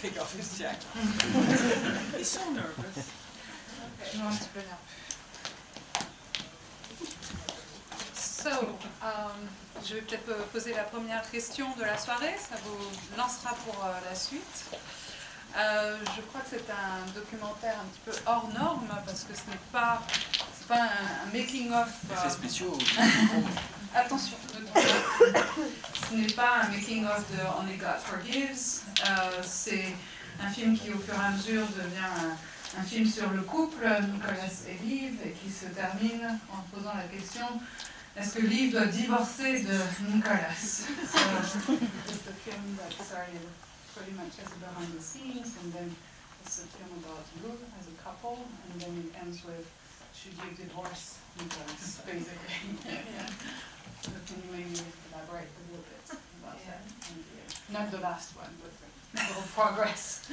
take off his jacket. He's so nervous. Okay. Non, un petit peu nerveux. So, je vais peut-être poser la première question de la soirée, ça vous lancera pour la suite. Je crois que c'est un documentaire un petit peu hors norme parce que ce n'est pas un making-of. Effets spéciaux. Attention, ce n'est pas un making-of de Only God Forgives. C'est un film qui, au fur et à mesure, devient un film sur le couple, Nicolas et Liv, et qui se termine en posant la question: est-ce que Liv doit divorcer de Nicolas? So, it's a film that started pretty much as a behind the scenes, and then it's a film about you as a couple, and then it ends with, should you divorce Nicolas, basically. Yeah. So can you maybe elaborate a little bit about that? And, not the last one, but the whole progress.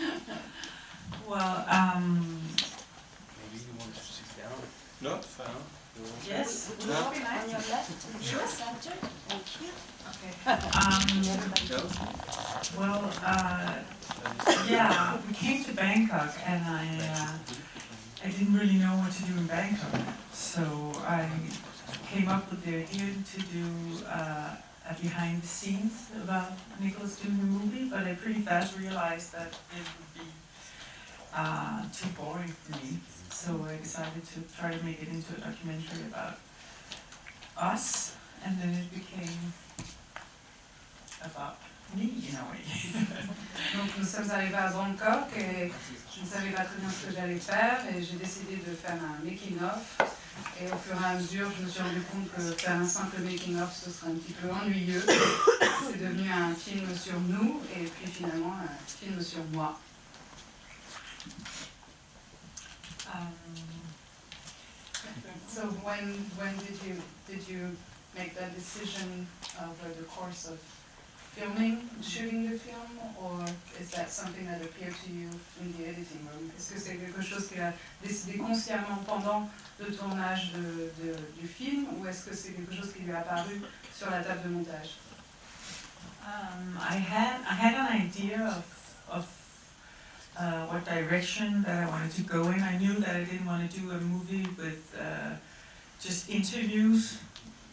Well, Maybe you want to sit down. No, it's fine. yes. Would you be nice? On your left, your center, and here. Okay. Well, yeah, we came to Bangkok, and I didn't really know what to do in Bangkok, so I came up with the idea to do a behind the scenes about Nicolas doing the movie, but I pretty fast realized that it would be too boring for me, so I decided to try to make it into a documentary about us, and then it became about me in a way. Donc nous sommes arrivés à Bangkok et je ne savais pas très bien ce que j'allais faire et j'ai décidé de faire un making-of. Et au fur et à mesure, je me suis rendu compte que faire un simple making-of, ce serait un petit peu ennuyeux. C'est devenu un film sur nous et puis finalement un film sur moi. So when did you make that decision over the course of shooting the film, or is that something that appeared to you in the editing room? Est-ce que c'est quelque chose qu'il a décidé consciemment pendant le tournage du film, ou est-ce que c'est quelque chose qui lui est apparu sur la table de montage? I had an idea of what direction that I wanted to go in. I knew that I didn't want to do a movie with just interviews,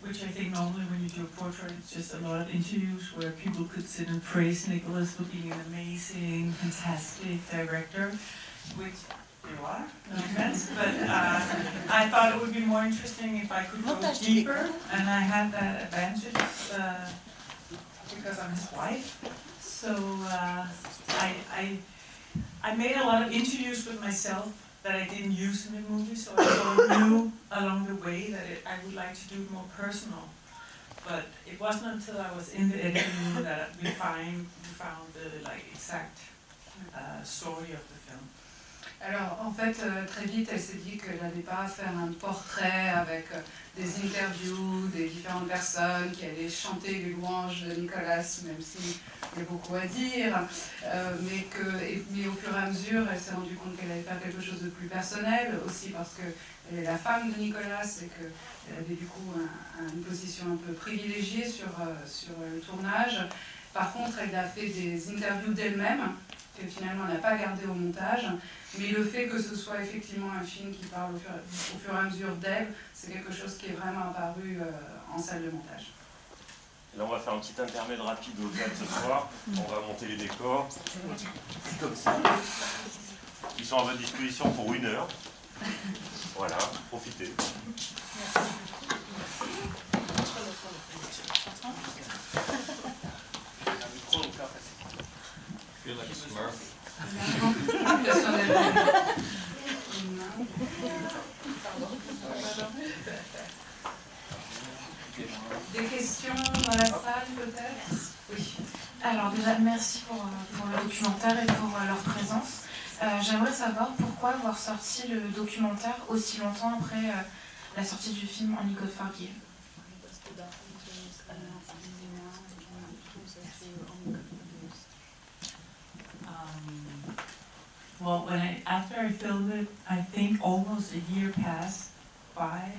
which I think normally when you do a portrait, it's just a lot of interviews where people could sit and praise Nicolas for being an amazing, fantastic director, which you are, no offense, but I thought it would be more interesting if I could go deeper, and I had that advantage because I'm his wife. So I made a lot of interviews with myself that I didn't use in the movie, so I sort of knew along the way that I would like to do it more personal. But it wasn't until I was in the editing room that we found the exact story of the film. Alors, en fait, très vite, elle s'est dit qu'elle n'allait pas faire un portrait avec des interviews des différentes personnes qui allaient chanter les louanges de Nicolas, même s'il y a beaucoup à dire, mais au fur et à mesure, elle s'est rendue compte qu'elle allait faire quelque chose de plus personnel, aussi parce qu'elle est la femme de Nicolas et qu'elle avait du coup une position un peu privilégiée sur le tournage. Par contre, elle a fait des interviews d'elle-même, que finalement elle n'a pas gardé au montage, mais le fait que ce soit effectivement un film qui parle au fur et à mesure d'elle, c'est quelque chose qui est vraiment apparu en salle de montage. Là, on va faire un petit intermède rapide au théâtre ce soir. On va monter les décors. Comme ça. Ils sont à votre disposition pour 1 heure. Voilà, profitez. Feel like a Smurf. Des questions dans la salle peut-être? Oui. Alors déjà, merci pour le documentaire et pour leur présence. J'aimerais savoir pourquoi avoir sorti le documentaire aussi longtemps après la sortie du film Only God Forgives. Well, after I filmed it, I think almost a year passed by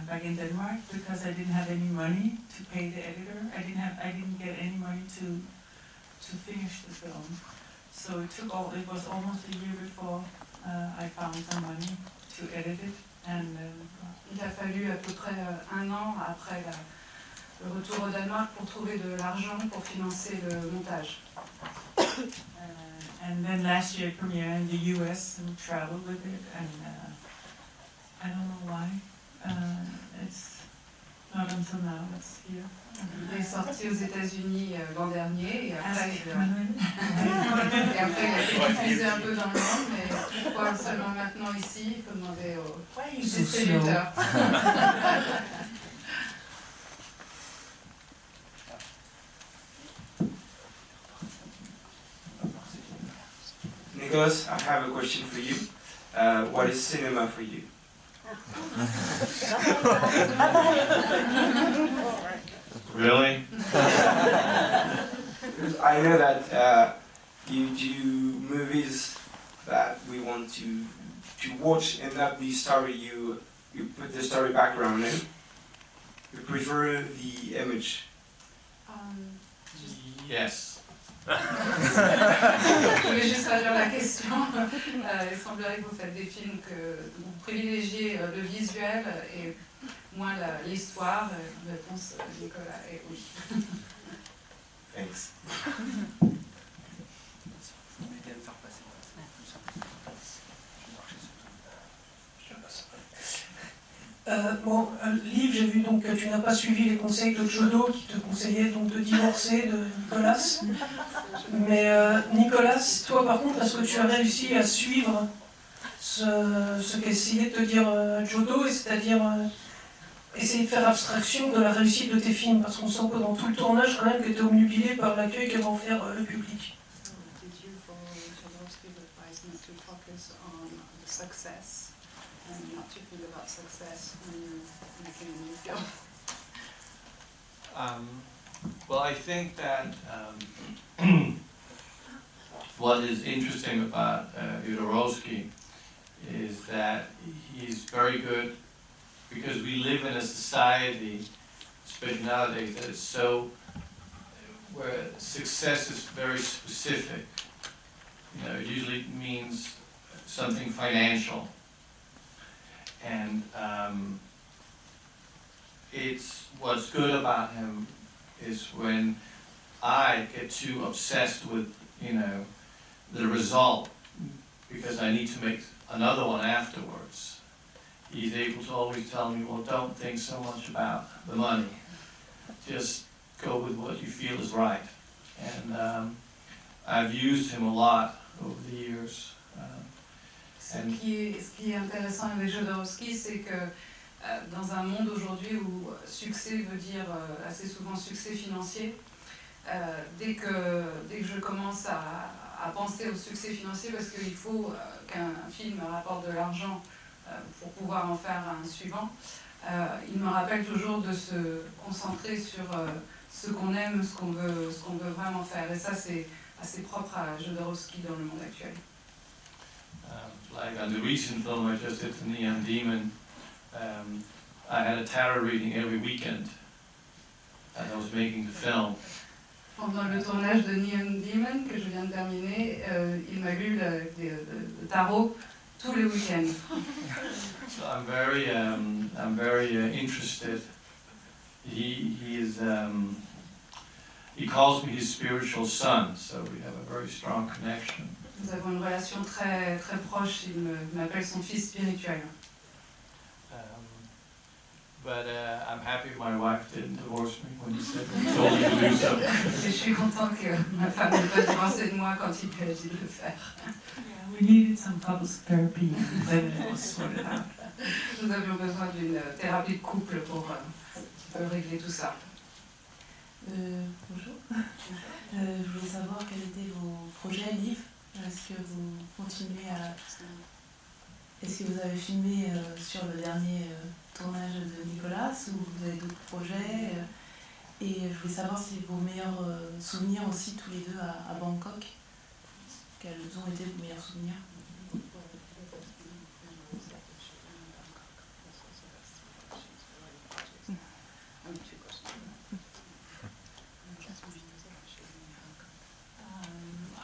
back in Denmark because I didn't have any money to pay the editor. I didn't get any money to finish the film. So it was almost a year before I found some money to edit it. And il a fallu à peu près un an après le retour au Danemark pour trouver de l'argent pour financer le montage. And then last year it premiered in the US and traveled with it, and I don't know why. It's not until now it's here. Il est sorti aux États-Unis l'an dernier et après, Ask il Manuel. et après il a été diffusé un peu dans le monde, mais pourquoi seulement maintenant ici? Il faut demander au distributeur. Nicolas, I have a question for you. What is cinema for you? Really? I know that you do movies that we want to watch and not the story you put the story background in. You prefer the image. Yes. Je voulais juste traduire la question. Il semblerait que vous faites des films que vous privilégiez le visuel et moins l'histoire. La réponse de Nicolas est oui. Thanks. Liv, j'ai vu donc que tu n'as pas suivi les conseils de Jodo qui te conseillait donc de divorcer de Nicolas. Mais Nicolas, toi par contre, est-ce que tu as réussi à suivre ce qu'essayait de te dire Jodo, et c'est-à-dire essayer de faire abstraction de la réussite de tes films, parce qu'on sent que dans tout le tournage quand même que tu es omnubilé par l'accueil que va en faire le public. Did you follow Jodorowsky's advice not to focus on the success and not to think about success when you're making a new film? Well, I think that what is interesting about Jodorowsky is that he's very good, because we live in a society, especially nowadays, that is so, where success is very specific. You know, it usually means something financial. And it's what's good about him is when I get too obsessed with, you know, the result, because I need to make another one afterwards. He's able to always tell me, well, don't think so much about the money. Just go with what you feel is right. And I've used him a lot over the years. Ce qui est intéressant avec Jodorowsky, c'est que dans un monde aujourd'hui où succès veut dire assez souvent succès financier, dès que je commence à penser au succès financier, parce qu'il faut qu'un film rapporte de l'argent pour pouvoir en faire un suivant, il me rappelle toujours de se concentrer sur ce qu'on aime, ce qu'on veut vraiment faire. Et ça, c'est assez propre à Jodorowsky dans le monde actuel. Like on the recent film I just did, The Neon Demon, I had a tarot reading every weekend as I was making the film. Pendant le tournage de Neon Demon, que je viens de terminer, il m'a lu le tarot tous les week-ends. So I'm very interested. He calls me his spiritual son, so we have a very strong connection. Nous avons une relation très, très proche, il m'appelle son fils spirituel. But I'm happy my wife didn't divorce me when he told me to do so. Et je suis contente que ma femme n'ait pas divorcé de moi quand il lui a dit de le faire. yeah, we needed some couples therapy, and then it was sorted out. Nous avions besoin d'une thérapie de couple pour régler tout ça. Bonjour. Je voulais savoir quels étaient vos projets, Liv. Est-ce que vous continuez à... Est-ce que vous avez filmé sur le dernier tournage de Nicolas, ou vous avez d'autres projets et je voulais savoir si vos meilleurs souvenirs aussi, tous les deux, à Bangkok. Quels ont été vos meilleurs souvenirs?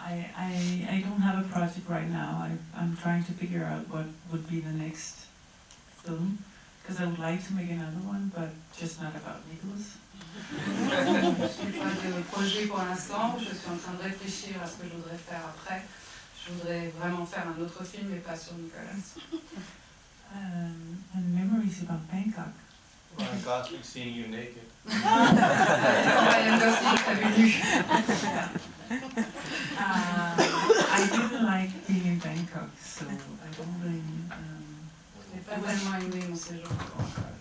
I don't have a project right now. I'm trying to figure out what would be the next film, because I would like to make another one, but just not about Nicolas. Je n'ai pas de projet pour l'instant, je suis en train de réfléchir à ce que je voudrais faire après. Je voudrais vraiment faire un autre film, mais pas sur Nicolas. And memories about Bangkok. Ryan Gosling seeing you naked. Ryan Gosling t'avait lu. I didn't like being in Bangkok, so I don't really... Je n'ai pas tellement aimé mon séjour à Bangkok.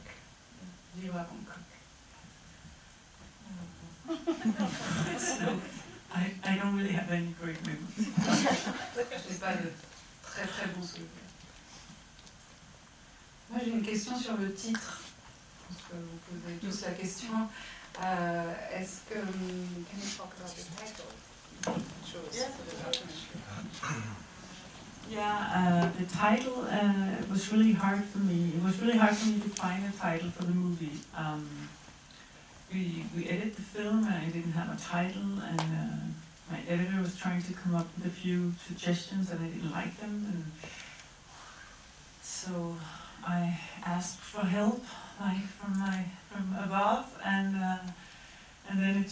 Vivre à Bangkok. So, I don't really have any great memories. Je n'ai pas de très très bons souvenirs. Moi j'ai une question sur le titre. Parce que vous posez tous la question. Est-ce que... Can you talk about the title? Yes. Yeah, the title was really hard for me. It was really hard for me to find a title for the movie. We edited the film and I didn't have a title, and my editor was trying to come up with a few suggestions and I didn't like them, and so I asked for help, like from above, and then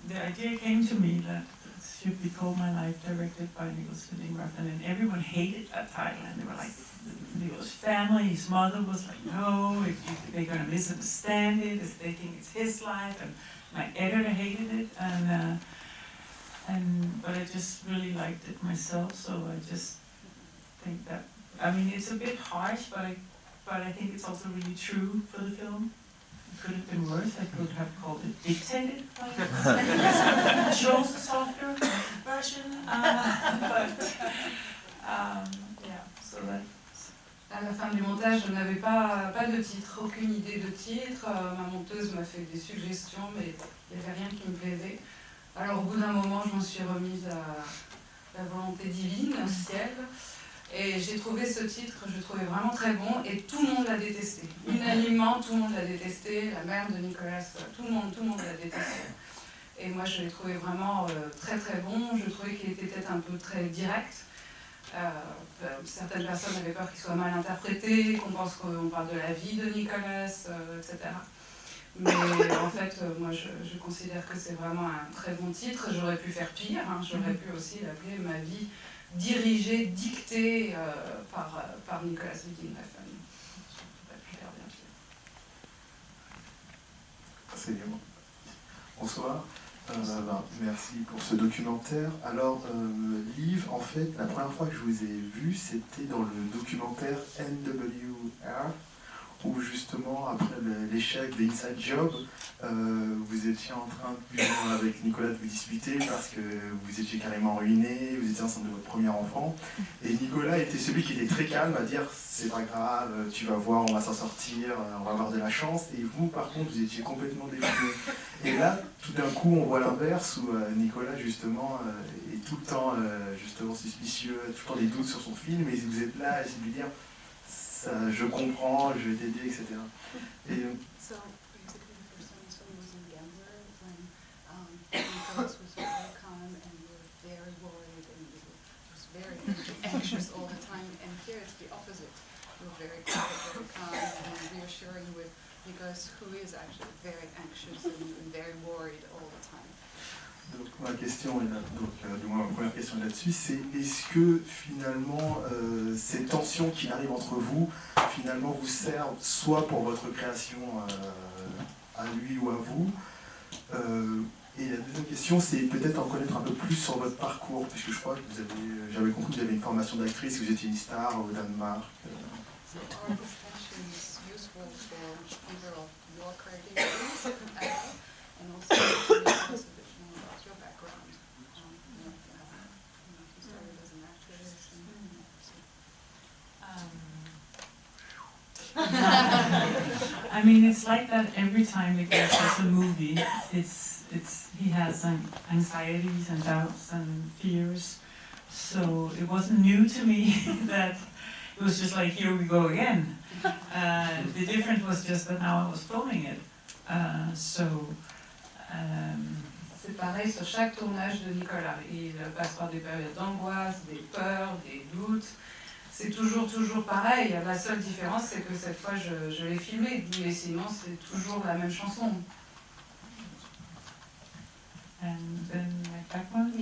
the idea came to me that it should be called My Life, directed by Refn, and everyone hated that title, and they were like, Nicolas' family, his mother was like, no, they're going to misunderstand it, they think it's his life, and my editor hated it, but I just really liked it myself, so I just think that, I mean, it's a bit harsh, but I think it's also really true for the film. It could have been worse. I could have called it Dictated, like chose a softer version, yeah, so that. À la fin du montage, je n'avais pas de titre, aucune idée de titre. Ma monteuse m'a fait des suggestions, mais il n'y avait rien qui me plaisait. Alors au bout d'un moment, je m'en suis remise à la volonté divine, au ciel. Et j'ai trouvé ce titre, je le trouvais vraiment très bon, et tout le monde l'a détesté. Unanimement, tout le monde l'a détesté. La mère de Nicolas, tout le monde l'a détesté. Et moi, je l'ai trouvé vraiment très très bon. Je trouvais qu'il était peut-être un peu très direct. Certaines personnes avaient peur qu'il soit mal interprété, qu'on pense qu'on parle de la vie de Nicolas, etc. Mais en fait, moi je considère que c'est vraiment un très bon titre. J'aurais pu faire pire, hein. J'aurais pu aussi l'appeler Ma vie dirigée, dictée par Nicolas Refn. J'aurais pu faire bien pire. C'est bien. Bonsoir. Merci pour ce documentaire. Alors, Liv, en fait, la première fois que je vous ai vu, c'était dans le documentaire NWR, où justement, après l'échec de Inside Job, vous étiez en train, avec Nicolas, de vous disputer parce que vous étiez carrément ruiné, vous étiez enceinte de votre premier enfant. Et Nicolas était celui qui était très calme à dire c'est pas grave, tu vas voir, on va s'en sortir, on va avoir de la chance. Et vous, par contre, vous étiez complètement défini. Et là, tout d'un coup, on voit l'inverse où Nicolas, justement, est tout le temps justement suspicieux, tout le temps des doutes sur son film, et vous êtes là à essayer de lui dire ça, je comprends, je vais t'aider, etc. Et, So basically the first time I saw you was in Gambler when Nicolas was very calm and you were very worried and you was very anxious all the time, and here it's the opposite. You're very quiet, very calm and reassuring with Nicolas, who is actually very anxious and very worried all the time. donc ma question est là, du moins ma première question là-dessus, c'est est-ce que finalement ces tensions qui arrivent entre vous, finalement vous servent soit pour votre création à lui ou à vous, et la deuxième question c'est peut-être en connaître un peu plus sur votre parcours, puisque je crois que j'avais compris que vous avez une formation d'actrice, que vous étiez une star au Danemark. So our discussion is useful for people of your creativity and also to know a bit more about your background. You started as an actress and I mean, it's like that every time Nicolas does a movie. He has anxieties and doubts and fears. So it wasn't new to me that it was just like, here we go again. The difference was just that now I was filming it. c'est pareil sur chaque tournage de Nicolas. Il passe par des périodes d'angoisse, des peurs, des doutes. C'est toujours pareil. La seule différence, c'est que cette fois, je l'ai filmé. Mais sinon, c'est toujours la même chanson. And then my background,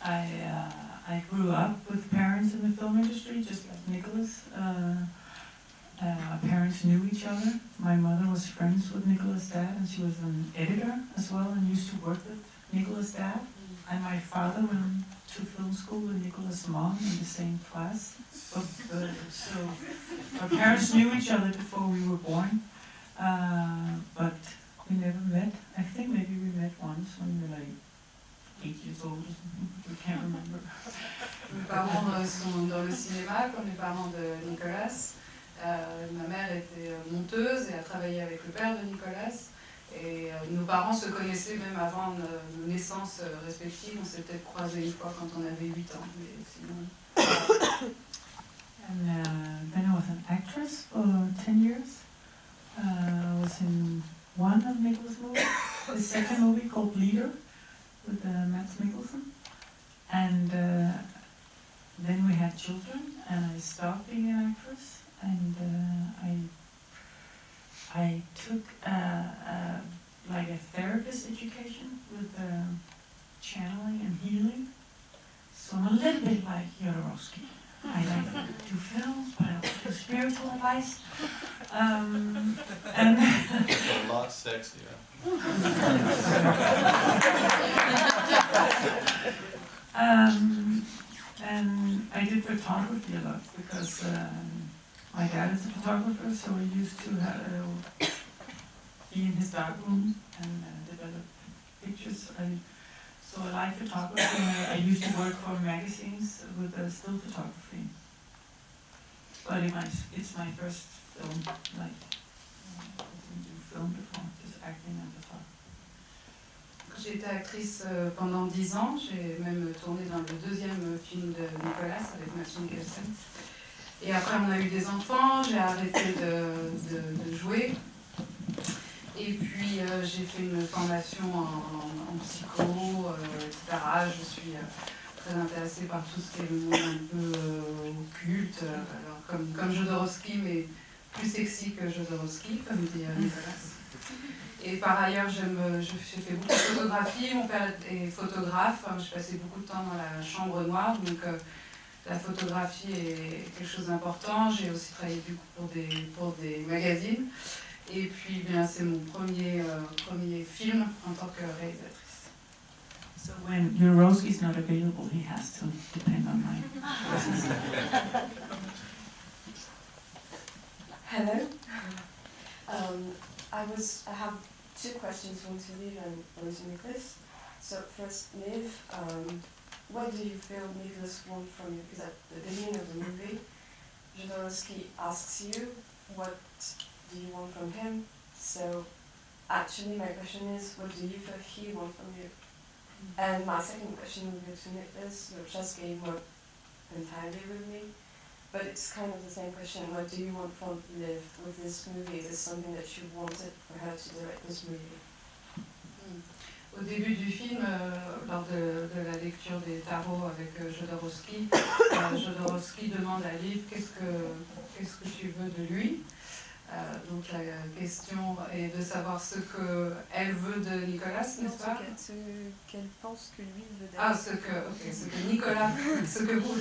Yeah. I grew up with parents in the film industry, just like Nicolas. Our parents knew each other. My mother was friends with Nicolas' dad, and she was an editor as well, and used to work with Nicolas' dad. And my father went to film school with Nicolas' mom in the same class. So our parents knew each other before we were born, but we never met. I think maybe we met once when we were like 8 years old or something. We can't remember. Mes parents sont dans le cinéma, comme les parents de Nicolas. Ma mère était monteuse et a travaillé avec le père de Nicolas. Et nos parents se connaissaient même avant nos naissances respectives. On s'est peut-être croisés une fois quand on avait 8 ans. Mais sinon... And then I was an actress for 10 years. I was in one of Nicolas' movies, the second movie called Leader with Mads Mikkelsen. And then we had children, and I stopped being an actress. And I took like a therapist education with channeling and healing. So I'm a little bit like Jodorowsky. I like to do films, but I also do spiritual advice. And A lot sexier. And I did photography a lot because my dad is a photographer, so we used to be in his dark room and develop pictures. So I like photography, and I used to work for magazines with still photography. But it's my first film, like, I didn't do film before, just acting and photography. J'ai été actrice pendant 10 ans. J'ai même tourné dans le deuxième film de Nicolas avec Mads Mikkelsen. Et après, on a eu des enfants, j'ai arrêté de jouer. Et puis, j'ai fait une formation en psycho, etc. Je suis très intéressée par tout ce qui est le monde un peu occulte, alors comme Jodorowsky, mais plus sexy que Jodorowsky, comme dit Nicolas. Et par ailleurs, j'ai fait beaucoup de photographie. Mon père est photographe. J'ai passé beaucoup de temps dans la chambre noire, donc la photographie est quelque chose d'important. J'ai aussi travaillé du coup pour des magazines. Et puis, bien, c'est mon premier film en tant que réalisatrice. So when Jodorowsky is not available, he has to depend on my choices. Hello. I have 2 questions, one to Liv and one to Nicolas. So first, Liv, what do you feel Nicolas wants from you? Because at the beginning of the movie, Jodorowsky asks you, what do you want from him? So actually my question is, what do you feel he wants from you? And my second question would be to Nicolas, which just came up entirely with me. But it's kind of the same question. What do you want from Liv with this movie? Is this something that you wanted for her to direct this movie? Au début du film, lors de la lecture des tarots avec Jodorowsky, Jodorowsky demande à Liv qu'est-ce que tu veux de lui. Donc la question est de savoir ce qu'elle veut de Nicolas, n'est-ce pas? Ce qu'elle pense que lui veut d'elle. Ah, ce que Nicolas, ce que vous,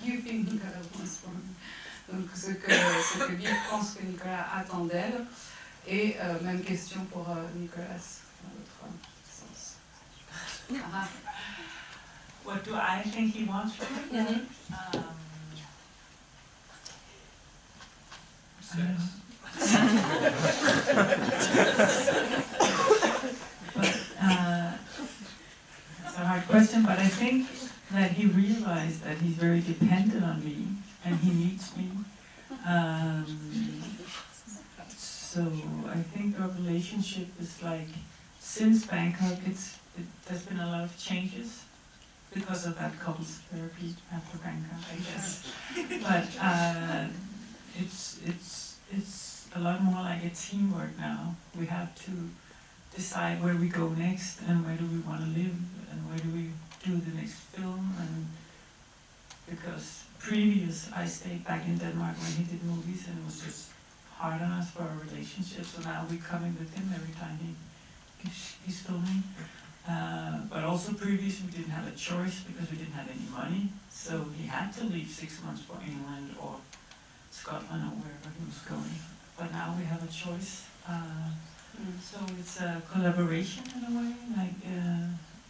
you think Nicolas wants from me. Donc ce que Liv pense que Nicolas attend d'elle. Et même question pour Nicolas, dans l'autre sens. Ah. What do I think he wants from me? Mm-hmm. I don't know. It's a hard question, but I think that he realized that he's very dependent on me and he needs me. So I think our relationship is like, since Bangkok, there's been a lot of changes because of that couples therapy after Bangkok, I guess. But it's a lot more like a teamwork now. We have to decide where we go next and where do we want to live and where do we do the next film. And because previous I stayed back in Denmark when he did movies and it was just hard on us for our relationship, so now we're coming with him every time he's filming. But also previous we didn't have a choice because we didn't have any money, so he had to leave 6 months for England or Scotland or wherever he was going. But now we have a choice, so it's a collaboration in a way,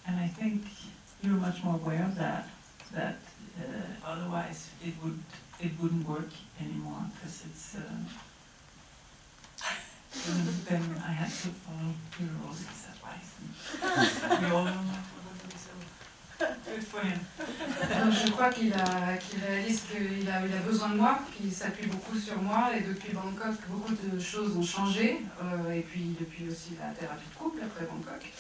and I think you're much more aware of that otherwise it wouldn't work anymore, because it's then I had to follow Jodorowsky's advice. We all know so good for him. Donc, je crois qu'il réalise qu'il a besoin de moi, qu'il s'appuie beaucoup sur moi, et depuis Bangkok, beaucoup de choses ont changé, et puis depuis aussi la thérapie de couple après Bangkok.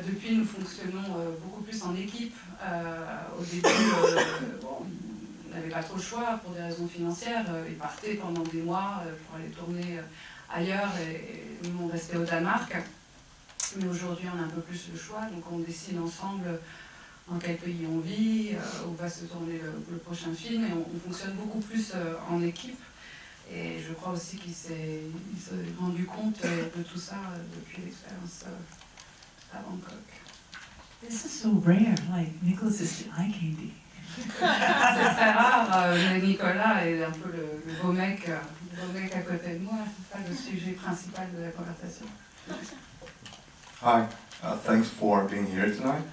Depuis, nous fonctionnons beaucoup plus en équipe. Au début, on n'avait pas trop le choix pour des raisons financières. Ils partaient pendant des mois pour aller tourner ailleurs et nous, on restait au Danemark. Mais aujourd'hui, on a un peu plus le choix, donc on décide ensemble dans quel pays on vit, où va se tourner le prochain film, et on fonctionne beaucoup plus en équipe. Et je crois aussi qu'il s'est rendu compte de tout ça depuis l'expérience à Bangkok. This is so rare, like Nicolas is the eye candy. C'est très rare, mais Nicolas est un peu le beau mec à côté de moi, c'est pas le sujet principal de la conversation. Hi, thanks for being here tonight.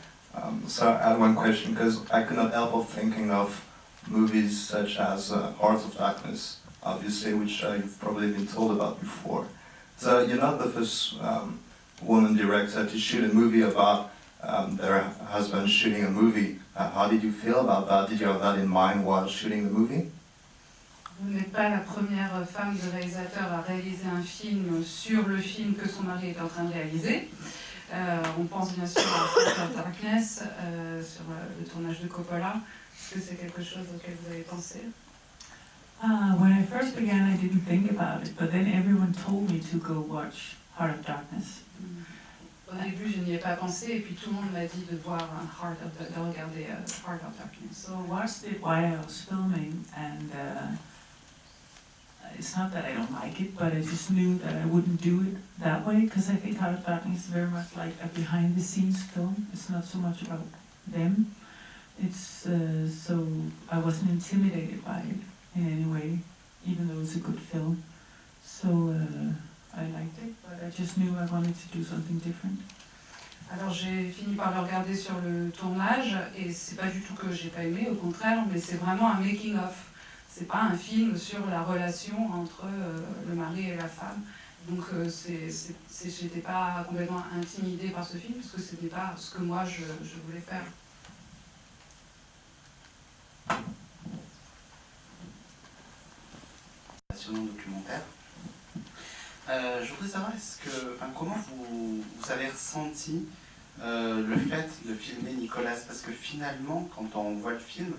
So I had one question, because I could not help but thinking of movies such as Heart of Darkness, obviously, which you've probably been told about before. So you're not the first woman director to shoot a movie about their husband shooting a movie. How did you feel about that? Did you have that in mind while shooting the movie? Vous n'êtes pas la première femme de réalisateur à réaliser un film sur le film que son mari est en train de réaliser. On pense bien sûr à Heart of Darkness, sur le tournage de Coppola. Est-ce que c'est quelque chose auquel vous avez pensé? When I first began, I didn't think about it, but then everyone told me to go watch Heart of Darkness. Au début, je n'y ai pas pensé, et puis tout le monde m'a dit de voir de regarder Heart of Darkness. So I watched it while I was filming, and it's not that I don't like it, but I just knew that I wouldn't do it that way, because I think Heart of Darkness is very much like a behind-the-scenes film. It's not so much about them. It's so I wasn't intimidated by it in any way, even though it's a good film. So I liked it, but I just knew I wanted to do something different. Alors j'ai fini par le regarder sur le tournage, et c'est pas du tout que j'ai pas aimé, au contraire, mais c'est vraiment un making-of. C'est pas un film sur la relation entre le mari et la femme. Donc j'étais pas complètement intimidée par ce film, parce que c'était pas ce que moi je voulais faire. Passionnant documentaire. Je voudrais savoir comment vous avez ressenti le fait de filmer Nicolas, parce que finalement, quand on voit le film,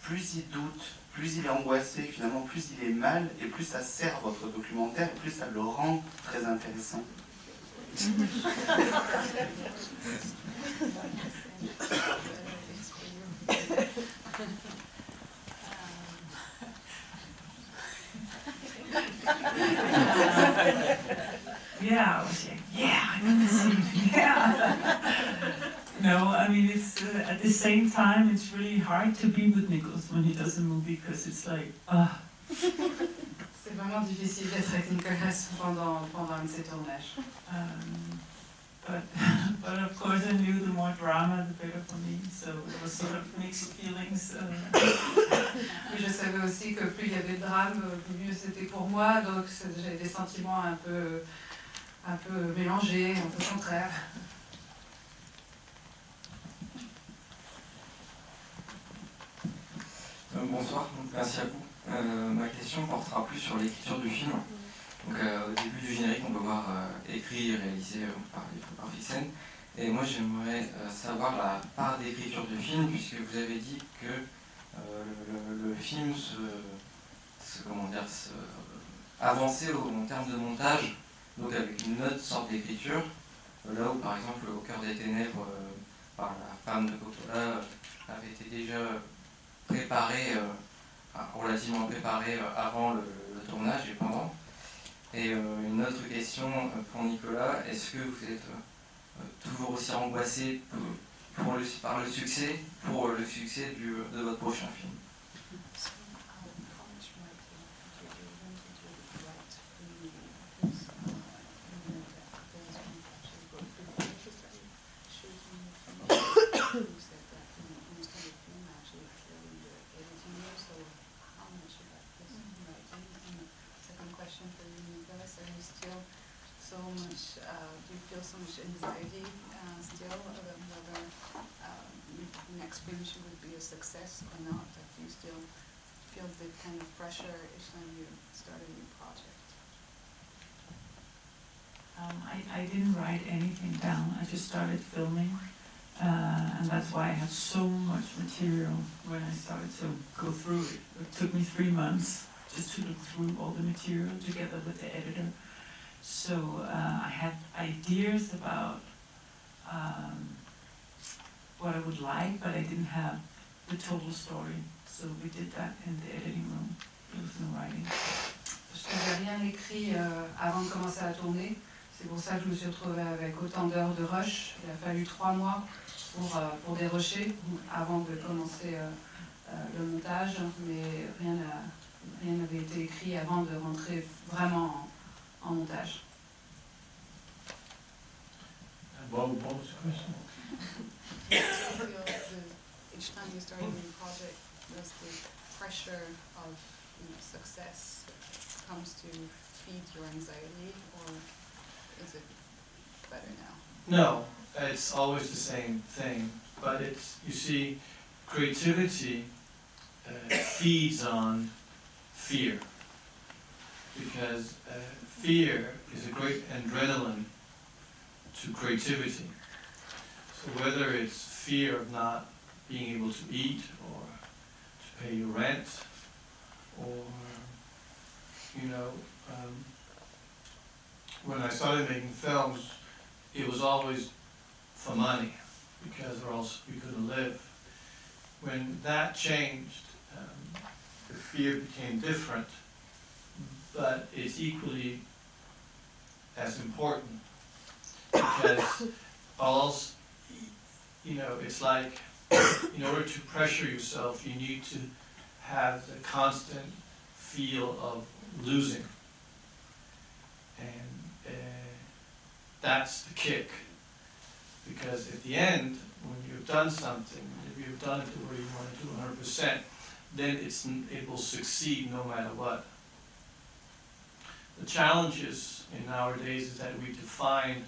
plus il doute, plus il est angoissé, finalement plus il est mal, et plus ça sert votre documentaire, et plus ça le rend très intéressant. Yeah, I was like, yeah, I can see, yeah. No, I mean, it's at the same time, it's really hard to be with Nicolas when he does a movie, because it's like, C'est vraiment difficile d'être avec Nicolas pendant un de ses tournages. But of course I knew the more drama, the better for me, so it was sort of mixed feelings. Mais je savais aussi que plus il y avait de drame, mieux c'était pour moi, donc j'avais des sentiments un peu mélangés, un peu contraires. Bonsoir, merci à vous. Ma question portera plus sur l'écriture du film. Donc, au début du générique, on peut voir écrit et réalisé par Liv Corfixen. Et moi, j'aimerais savoir la part d'écriture du film, puisque vous avez dit que le film avançait en termes de montage, donc avec une autre sorte d'écriture. Là où par exemple Au cœur des ténèbres par la femme de Coppola avait été déjà préparé, relativement préparé avant le tournage et pendant. Et une autre question pour Nicolas, est-ce que vous êtes toujours aussi angoissé par le succès, pour le succès de votre prochain film? So much, do you feel so much anxiety still about whether the next film would be a success or not? Like, do you still feel the kind of pressure each time you start a new project? I didn't write anything down. I just started filming, and that's why I had so much material when I started to go through it. It took me 3 months just to look through all the material together with the editor. So I had ideas about what I would like, but I didn't have the total story. So we did that in the editing room. There was no writing. Je n'avais rien écrit avant de commencer à tourner. C'est pour ça que je me suis retrouvée avec autant d'heures de rush. Il a fallu 3 mois pour dérocher avant de commencer le montage, mais rien n'avait été écrit avant de rentrer vraiment en montage. What was the question? Each time you start a new project, does the pressure of success comes to feed your anxiety, or is it better now? No, it's always the same thing, but you see, creativity feeds on fear, because fear is a great adrenaline to creativity. So whether it's fear of not being able to eat, or to pay your rent, or when I started making films, it was always for money, because or else we couldn't live. When that changed, the fear became different, but it's equally as important, because else, it's like, in order to pressure yourself, you need to have the constant feel of losing. And that's the kick. Because at the end, when you've done something, if you've done it to where you want to do 100%, then it will succeed no matter what. The challenges in nowadays is that we define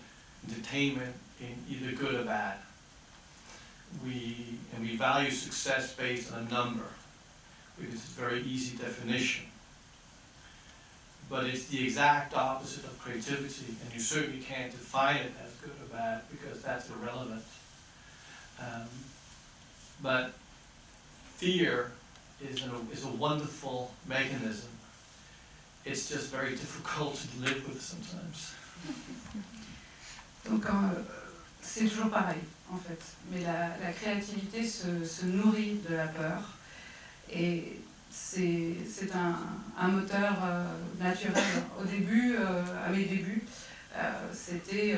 entertainment in either good or bad. We value success based on a number, because it's a very easy definition. But it's the exact opposite of creativity, and you certainly can't define it as good or bad, because that's irrelevant. But fear is a wonderful mechanism. It's just very difficult to live with sometimes. Donc c'est toujours pareil en fait, mais la créativité se nourrit de la peur, et c'est un moteur naturel. Au début, à mes débuts, c'était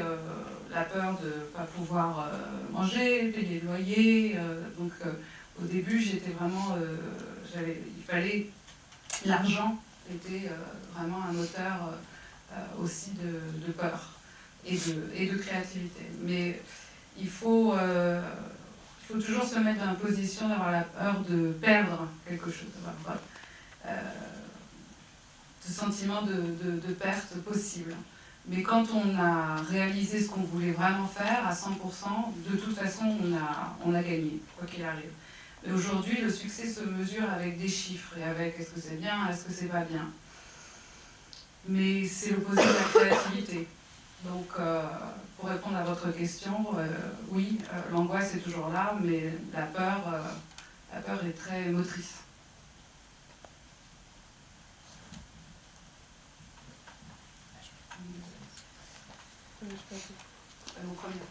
la peur de ne pas pouvoir manger, payer le loyer. Donc au début, j'étais vraiment, il fallait, l'argent était vraiment un moteur aussi de peur et de créativité. Mais il faut toujours se mettre dans la position d'avoir la peur de perdre quelque chose, d'avoir ce sentiment de perte possible. Mais quand on a réalisé ce qu'on voulait vraiment faire à 100%, de toute façon, on a gagné, quoi qu'il arrive. Mais aujourd'hui, le succès se mesure avec des chiffres et avec est-ce que c'est bien, est-ce que c'est pas bien. Mais c'est l'opposé de la créativité. Donc, pour répondre à votre question, oui, l'angoisse est toujours là, mais la peur est très motrice. vos premières.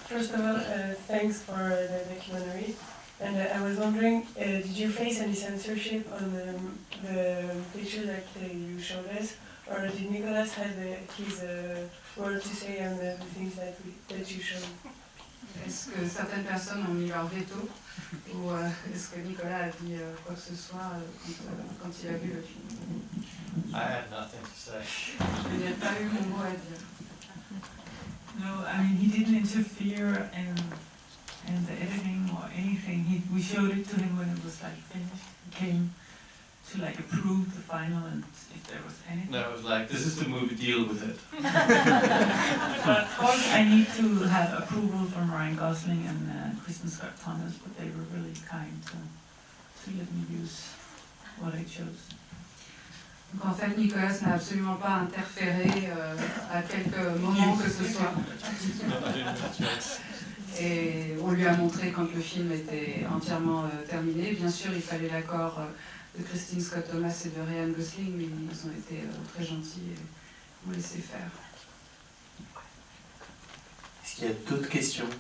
First of all, thanks for the documentary. And I was wondering, did you face any censorship on the picture that you showed us? Or did Nicolas have his word to say on the things that you showed? Est-ce que certaines personnes ont mis leur veto ou est-ce que Nicolas a dit quoi que ce soit quand il a vu le film? I had nothing to say. Il n'y a pas eu mon mot à dire. No, I mean, he didn't interfere in the editing or anything. We showed it to him when it was like finished. He came to like approve the final and if there was anything. No, it was like, this is the movie, deal with it. But of course I need to have approval from Ryan Gosling and Kristin Thomas, but they were really kind to let me use what I chose. Donc en fait, Nicolas n'a absolument pas interféré à quelque moment que ce soit. Et on lui a montré quand le film était entièrement terminé. Bien sûr, il fallait l'accord de Kristin Thomas et de Ryan Gosling, mais ils ont été très gentils et m'ont laissé faire. Est-ce qu'il y a d'autres questions?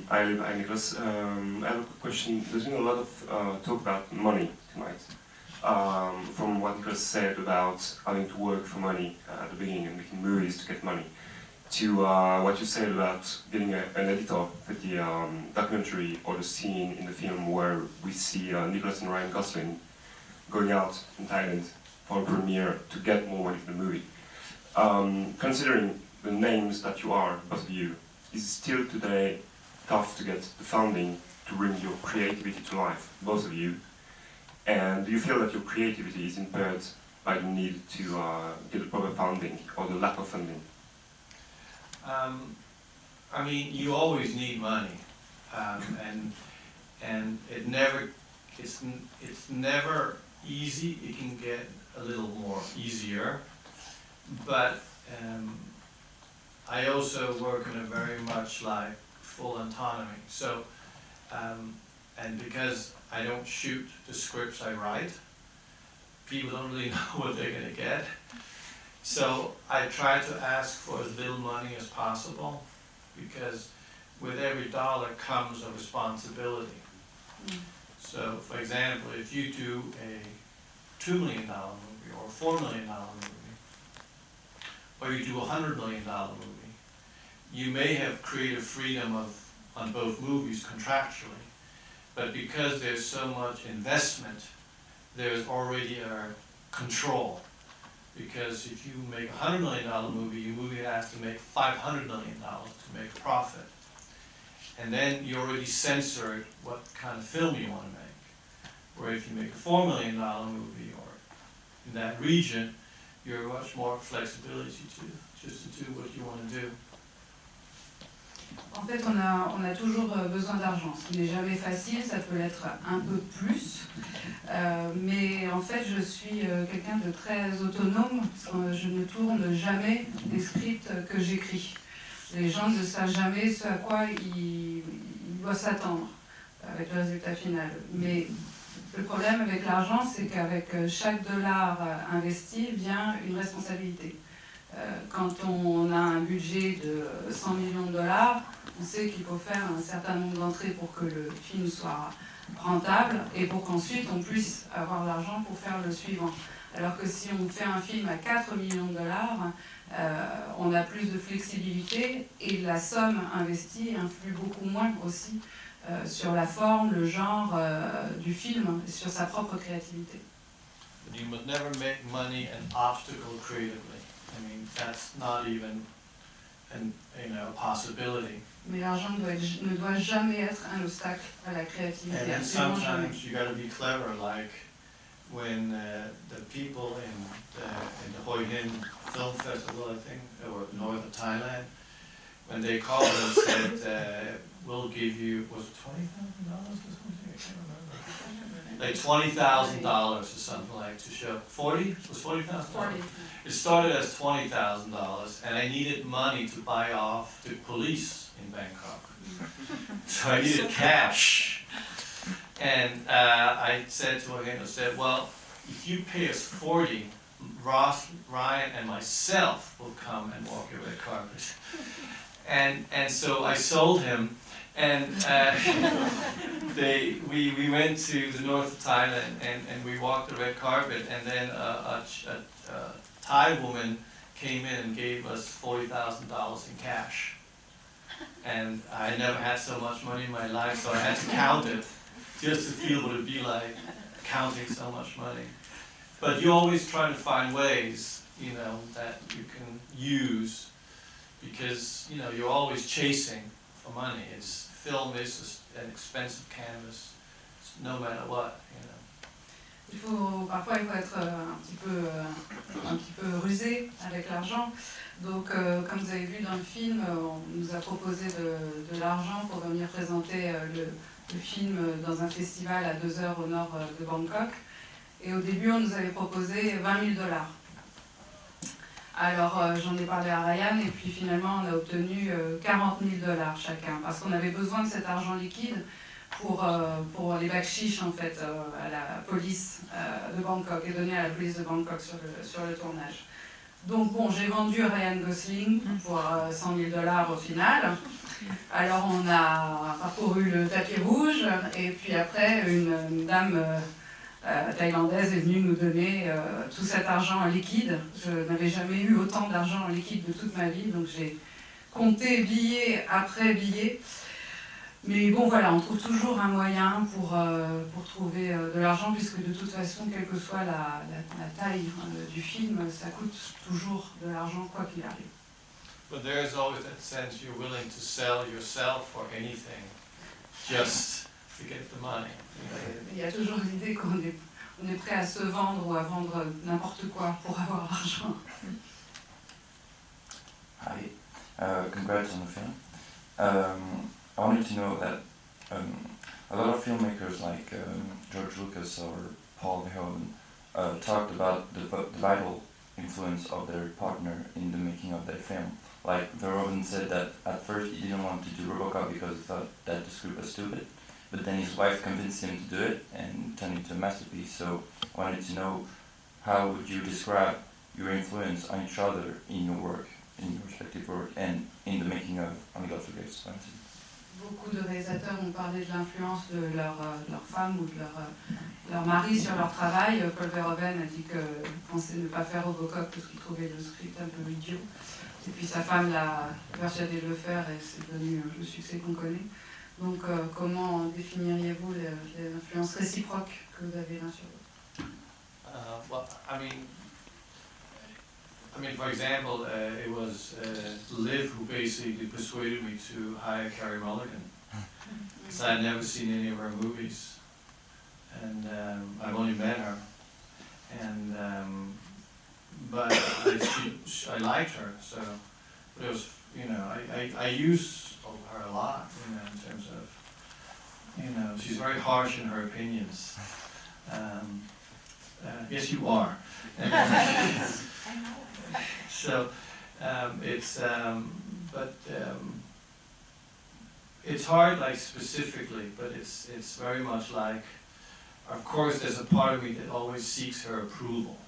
Hi, Nicolas. I have a quick question. There's been a lot of talk about money tonight. From what Nicolas said about having to work for money at the beginning and making movies to get money, to what you said about getting an editor for the documentary or the scene in the film where we see Nicolas and Ryan Gosling going out in Thailand for a premiere to get more money for the movie. Considering the names that you are, both of you, is it still today tough to get the funding to bring your creativity to life, both of you? And do you feel that your creativity is impaired by the need to get the proper funding or the lack of funding? I mean, you always need money, and it's never easy. It can get a little more easier, but I also work in a very much like full autonomy. So, and because I don't shoot the scripts I write, people don't really know what they're going to get. So I try to ask for as little money as possible, because with every dollar comes a responsibility. So, for example, if you do a $2 million movie or a $4 million movie, or you do a $100 million movie, you may have creative freedom on both movies contractually, but because there's so much investment, there's already a control. Because if you make a $100 million movie, your movie has to make $500 million to make a profit. And then you already censored what kind of film you want to make. Where if you make a $4 million movie or in that region, you're much more flexibility to just to do what you want to do. En fait, on a toujours besoin d'argent. Ce qui n'est jamais facile, ça peut l'être un peu plus. Mais en fait, je suis quelqu'un de très autonome. Je ne tourne jamais les scripts que j'écris. Les gens ne savent jamais ce à quoi ils doivent s'attendre avec le résultat final. Mais le problème avec l'argent, c'est qu'avec chaque dollar investi vient une responsabilité. Quand on a un budget de 100 millions de dollars, on sait qu'il faut faire un certain nombre d'entrées pour que le film soit rentable et pour qu'ensuite on puisse avoir l'argent pour faire le suivant. Alors que si on fait un film à 4 millions de dollars, on a plus de flexibilité et la somme investie influe beaucoup moins aussi sur la forme, le genre du film et sur sa propre créativité. But you must never make money an obstacle creatively. I mean, that's not even a possibility. Mais l'argent ne doit jamais être un obstacle à la créativité. And then sometimes you got to be clever, like when the people in the Hoi Hin Film Festival, I think, or north of Thailand, when they called us and said, we'll give you, was it $20,000 or something? I can't remember. Like $20,000 or something like to show. 40? Was $40,000? 40. It started as $20,000, and I needed money to buy off the police in Bangkok. So I needed cash. And I said to Alejandro, well, if you pay us 40, Ross, Ryan, and myself will come and walk your red carpet. And so I sold him, and we went to the north of Thailand, and we walked the red carpet, and then a Thai woman came in and gave us $40,000 in cash. And I never had so much money in my life, so I had to count it, just to feel what it'd be like counting so much money. But you always try to find ways, you know, that you can use, because, you know, you're always chasing for money. Film is an expensive canvas, no matter what, you know. Parfois il faut être un petit peu rusé avec l'argent. Donc, comme vous avez vu dans le film, on nous a proposé de l'argent pour venir présenter le film dans un festival à 2 heures au nord de Bangkok. Et au début, on nous avait proposé $20 000. Alors, j'en ai parlé à Ryan, et puis finalement, on a obtenu $40 000 chacun, parce qu'on avait besoin de cet argent liquide pour les bakshish, en fait, à la police de Bangkok, et donner à la police de Bangkok sur le tournage. Donc bon, j'ai vendu Ryan Gosling pour $100 000 au final. Alors on a parcouru le tapis rouge, et puis après une dame thaïlandaise est venue nous donner tout cet argent en liquide. Je n'avais jamais eu autant d'argent en liquide de toute ma vie, donc j'ai compté billet après billet. Mais bon voilà, on trouve toujours un moyen pour trouver de l'argent, puisque de toute façon, quelle que soit la taille du film, ça coûte toujours de l'argent, quoi qu'il arrive. But there is always that sense you're willing to sell yourself for anything, just to get the money. Il y a toujours l'idée qu'on est prêt à se vendre ou à vendre n'importe quoi pour avoir l'argent. Hi, congrats on the film. I wanted to know that a lot of filmmakers like George Lucas or Paul Verhoeven talked about the vital influence of their partner in the making of their film. Like Verhoeven said that at first he didn't want to do RoboCop because he thought that the script was stupid, but then his wife convinced him to do it and turned it into a masterpiece. So I wanted to know, how would you describe your influence on each other in your work, in your respective work, and in the making of Only God Forgives? Beaucoup de réalisateurs ont parlé de l'influence de leur femme ou de leur mari sur leur travail. Paul Verhoeven a dit qu'il pensait ne pas faire Robocop parce qu'il trouvait le script un peu idiot. Et puis sa femme l'a persuadé de le faire, et c'est devenu le succès qu'on connaît. Donc comment définiriez-vous l'influence réciproque que vous avez l'un sur l'autre? Well, I mean, for example, it was Liv who basically persuaded me to hire Carey Mulligan, because I had never seen any of her movies, and I've only met her, and but I liked her, so it was, you know, I use her a lot, you know, in terms of, you know, she's very harsh in her opinions. Yes, you are. So it's hard, like specifically, but it's very much like, of course, there's a part of me that always seeks her approval,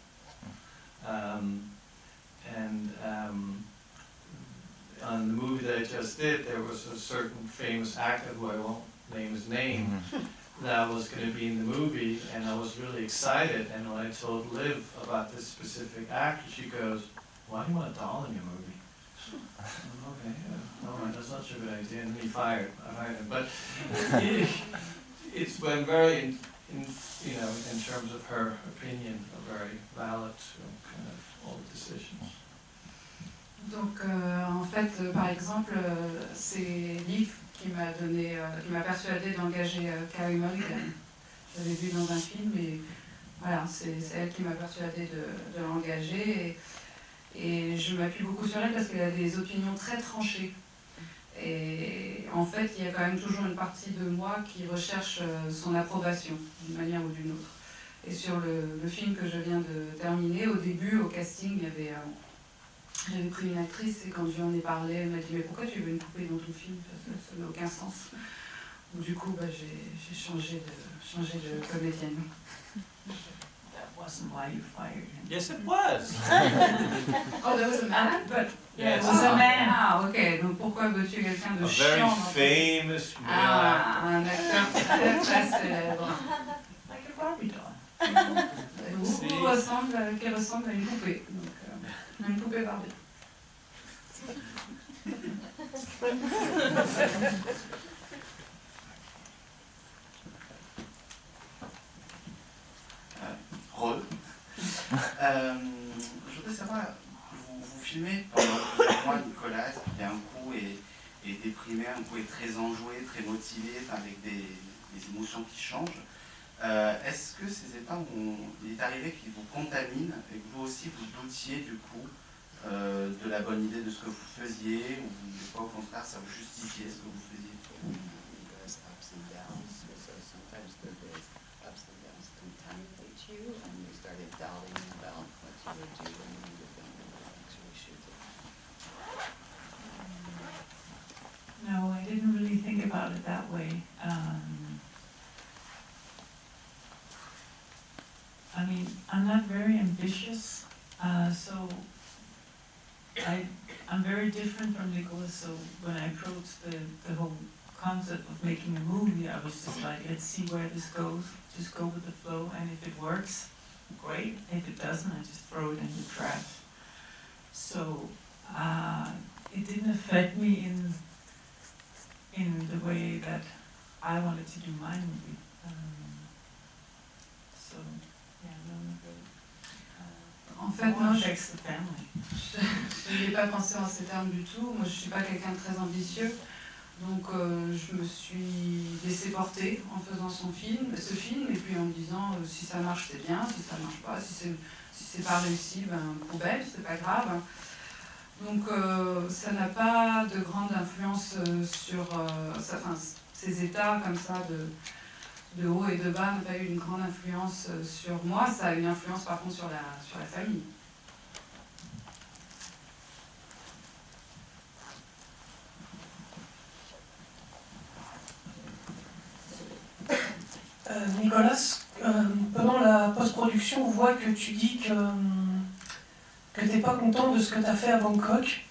and on the movie that I just did, there was a certain famous actor who I won't name his name. That was going to be in the movie, and I was really excited. And when I told Liv about this specific actor, she goes, "Why do you want a doll in your movie?" Okay, yeah, all right, that's not such a good idea. And then I hired him. But it's been very, you know, in terms of her opinion, very valid to kind of all the decisions. Donc en fait, par exemple, c'est Liv qui m'a persuadé d'engager Carey Mulligan. Je l'avais vu dans un film, et voilà, c'est elle qui m'a persuadé de l'engager, et je m'appuie beaucoup sur elle parce qu'elle a des opinions très tranchées. Et en fait, il y a quand même toujours une partie de moi qui recherche son approbation, d'une manière ou d'une autre. Et sur le film que je viens de terminer, au début, au casting, j'avais pris une actrice, et quand je lui en ai parlé, elle m'a dit « Mais pourquoi tu veux une poupée dans ton film ? Ça n'a aucun sens. » Du coup, j'ai changé de comédienne. That wasn't why you fired him. Yes, it was. Oh, there was a man? But Yes. it was a man. Ah, ok. Donc pourquoi veux-tu quelqu'un de A very chiant? famous male Ah, un acteur très très célèbre. Like a Barbie doll. Qui ressemble à une poupée. Donc, une poupée Barbie. Je voudrais savoir, vous filmez pendant plusieurs mois Nicolas, qui un coup est déprimé, un coup est très enjoué, très motivé, enfin, avec des émotions qui changent. Est-ce que ces états, il est arrivé qu'ils vous contaminent et que vous aussi vous doutiez du coup de la bonne idée de ce que vous faisiez, ou des fois au contraire ça vous justifiait ce que vous faisiez? No, I didn't really think about it that way. I mean, I'm not very ambitious, so I'm very different from Nicolas. So when I approached the whole concept of making a movie, I was just like, let's see where this goes. Just go with the flow, and if it works, great. If it doesn't, I just throw it in the trash. So it didn't affect me in the way that I wanted to do my movie. So yeah, no, En fait, moi, affects the family. Je n'ai pas pensé en ces termes du tout. Moi, je ne suis pas quelqu'un de très ambitieux. Donc, je me suis laissée porter en faisant ce film, et puis en me disant si ça marche, c'est bien, si ça ne marche pas, si c'est pas réussi, ben poubelle, c'est pas grave. Donc, ça n'a pas de grande influence sur ces états comme ça de haut et de bas n'ont pas eu une grande influence sur moi. Ça a une influence par contre sur la famille. Nicolas, pendant la post-production, on voit que tu dis que tu n'es pas content de ce que tu as fait à Bangkok.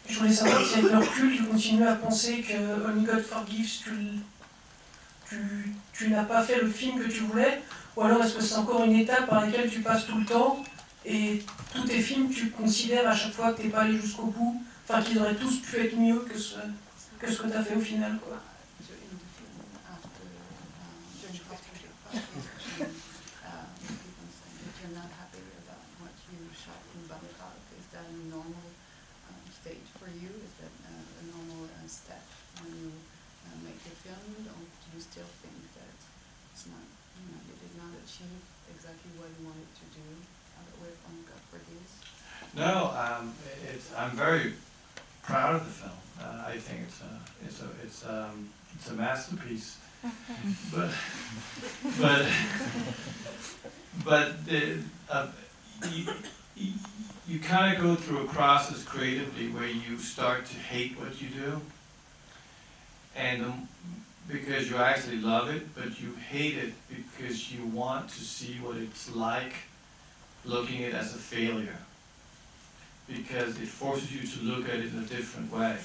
Je voulais savoir si avec le recul, tu continues à penser que Only God Forgives, tu n'as pas fait le film que tu voulais, ou alors est-ce que c'est encore une étape par laquelle tu passes tout le temps, et tous tes films, tu considères à chaque fois que tu n'es pas allé jusqu'au bout, enfin qu'ils auraient tous pu être mieux que ce que tu as fait au final, quoi. No, I'm very proud of the film. I think it's a masterpiece. but you kind of go through a process creatively where you start to hate what you do, and because you actually love it, but you hate it because you want to see what it's like looking at it as a failure, because it forces you to look at it in a different way.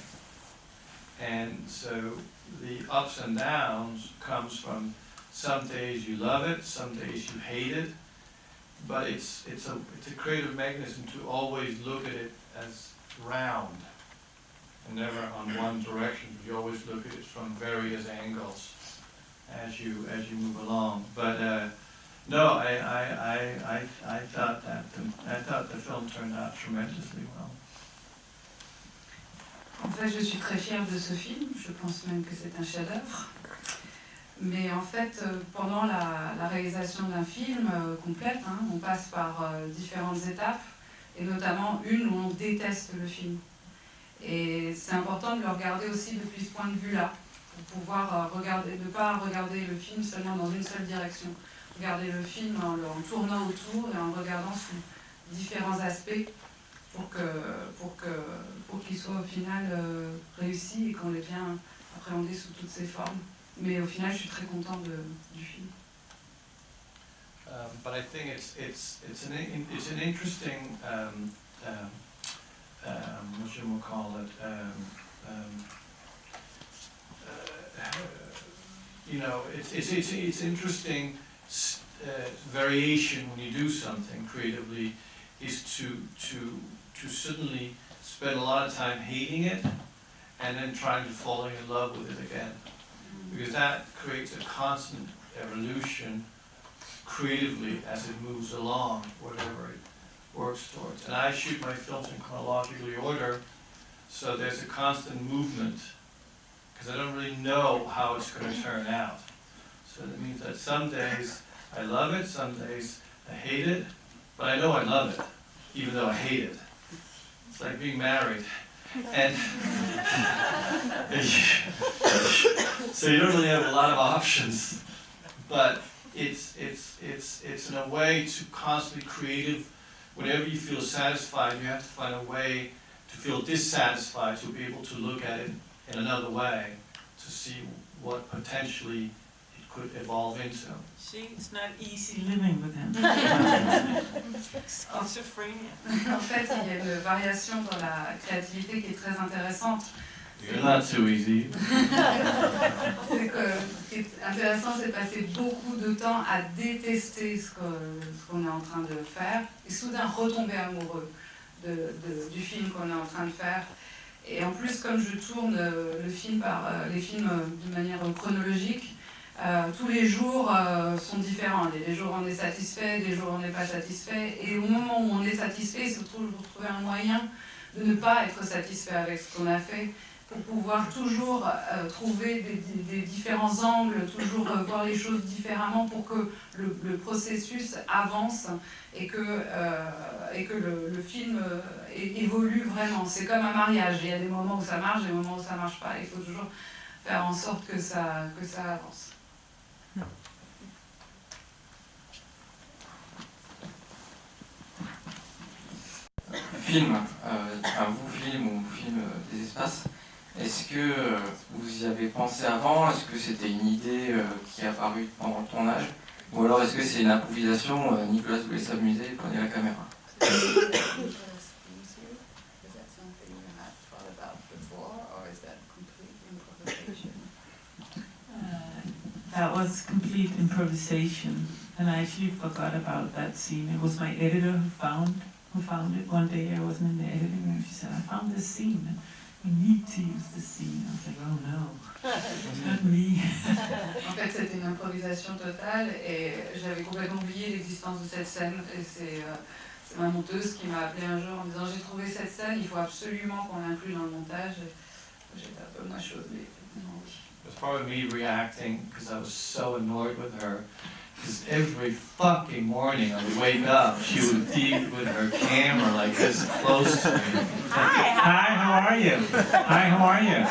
And so the ups and downs comes from some days you love it, some days you hate it, but it's a creative mechanism to always look at it as round and never on one direction. You always look at it from various angles as you move along. But no, I thought the film turned out tremendously well. En fait, je suis très fière de ce film. Je pense même que c'est un chef-d'œuvre. Mais en fait, pendant la réalisation d'un film complète, on passe par différentes étapes, et notamment une où on déteste le film. Et c'est important de le regarder aussi depuis ce point de vue-là, pour pouvoir ne pas regarder le film seulement dans une seule direction. Regarder le film en tournant autour et en regardant sous différents aspects pour qu'il soit au final réussi et qu'on l'ait bien appréhendé sous toutes ses formes. Mais au final, je suis très contente du film. But I think it's an interesting what you will call it. You know, it's interesting variation when you do something creatively is to suddenly spend a lot of time hating it and then trying to fall in love with it again, because that creates a constant evolution creatively as it moves along, whatever it works towards. And I shoot my films in chronological order, so there's a constant movement, because I don't really know how it's going to turn out. So that means that some days I love it, some days I hate it, but I know I love it, even though I hate it. It's like being married. And so you don't really have a lot of options, but it's in a way to constantly creative. Whenever you feel satisfied, you have to find a way to feel dissatisfied, to be able to look at it in another way, to see what potentially it could evolve into. See, it's not easy living with him. Schizophrenia. En fait, il y a une variation dans la créativité qui est très intéressante. You're not too easy. C'est que ce qui est intéressant, c'est de passer beaucoup de temps à détester ce qu'on est en train de faire et soudain retomber amoureux du film qu'on est en train de faire. Et en plus, comme je tourne les films de manière chronologique, tous les jours sont différents. Des jours on est satisfait, des jours on n'est pas satisfait. Et au moment où on est satisfait, il se trouve trouver un moyen de ne pas être satisfait avec ce qu'on a fait, pour pouvoir toujours trouver des différents angles, toujours voir les choses différemment pour que le processus avance et que le film évolue vraiment. C'est comme un mariage, il y a des moments où ça marche, des moments où ça ne marche pas. Il faut toujours faire en sorte que ça avance. Film, film ou film des espaces, est-ce que vous y avez pensé avant? Est-ce que c'était une idée qui est apparue pendant le tournage? Ou alors est-ce que c'est une improvisation, Nicolas voulait s'amuser et prenait la caméra? That was complete improvisation, and I actually forgot about that scene. It was my editor who found it. One day I wasn't in the editing room. She said, "I found this scene. We need to use this scene." I was like, "Oh no, not me." En fait, c'était une improvisation totale et j'avais complètement oublié l'existence de cette scène. Et c'est ma monteuse qui m'a appelé un jour en me disant j'ai trouvé cette scène, il faut absolument qu'on l'inclue dans le montage. J'étais un peu moins chaude, mais effectivement oui. It was probably me reacting because I was so annoyed with her. Because every fucking morning I would wake up, she would be with her camera like this close to me. Hi, how are you? Hi, how are you?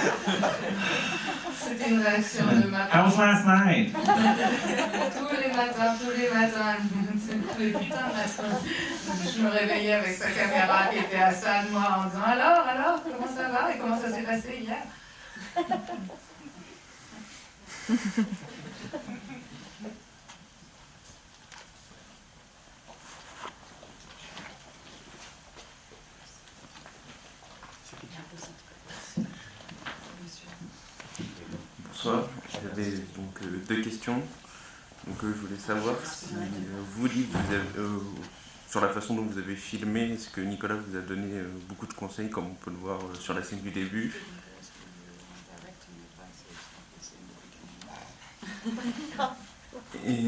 C'était une réaction de ma part. How was last night? Tous les matins, tous les putains de matins. Je me réveillais avec sa caméra qui était à ça de moi en disant alors, comment ça va et comment ça s'est passé hier? Bonsoir, j'avais donc deux questions. Donc je voulais savoir si vous, Liv, sur la façon dont vous avez filmé, est-ce que Nicolas vous a donné beaucoup de conseils, comme on peut le voir sur la scène du début? Et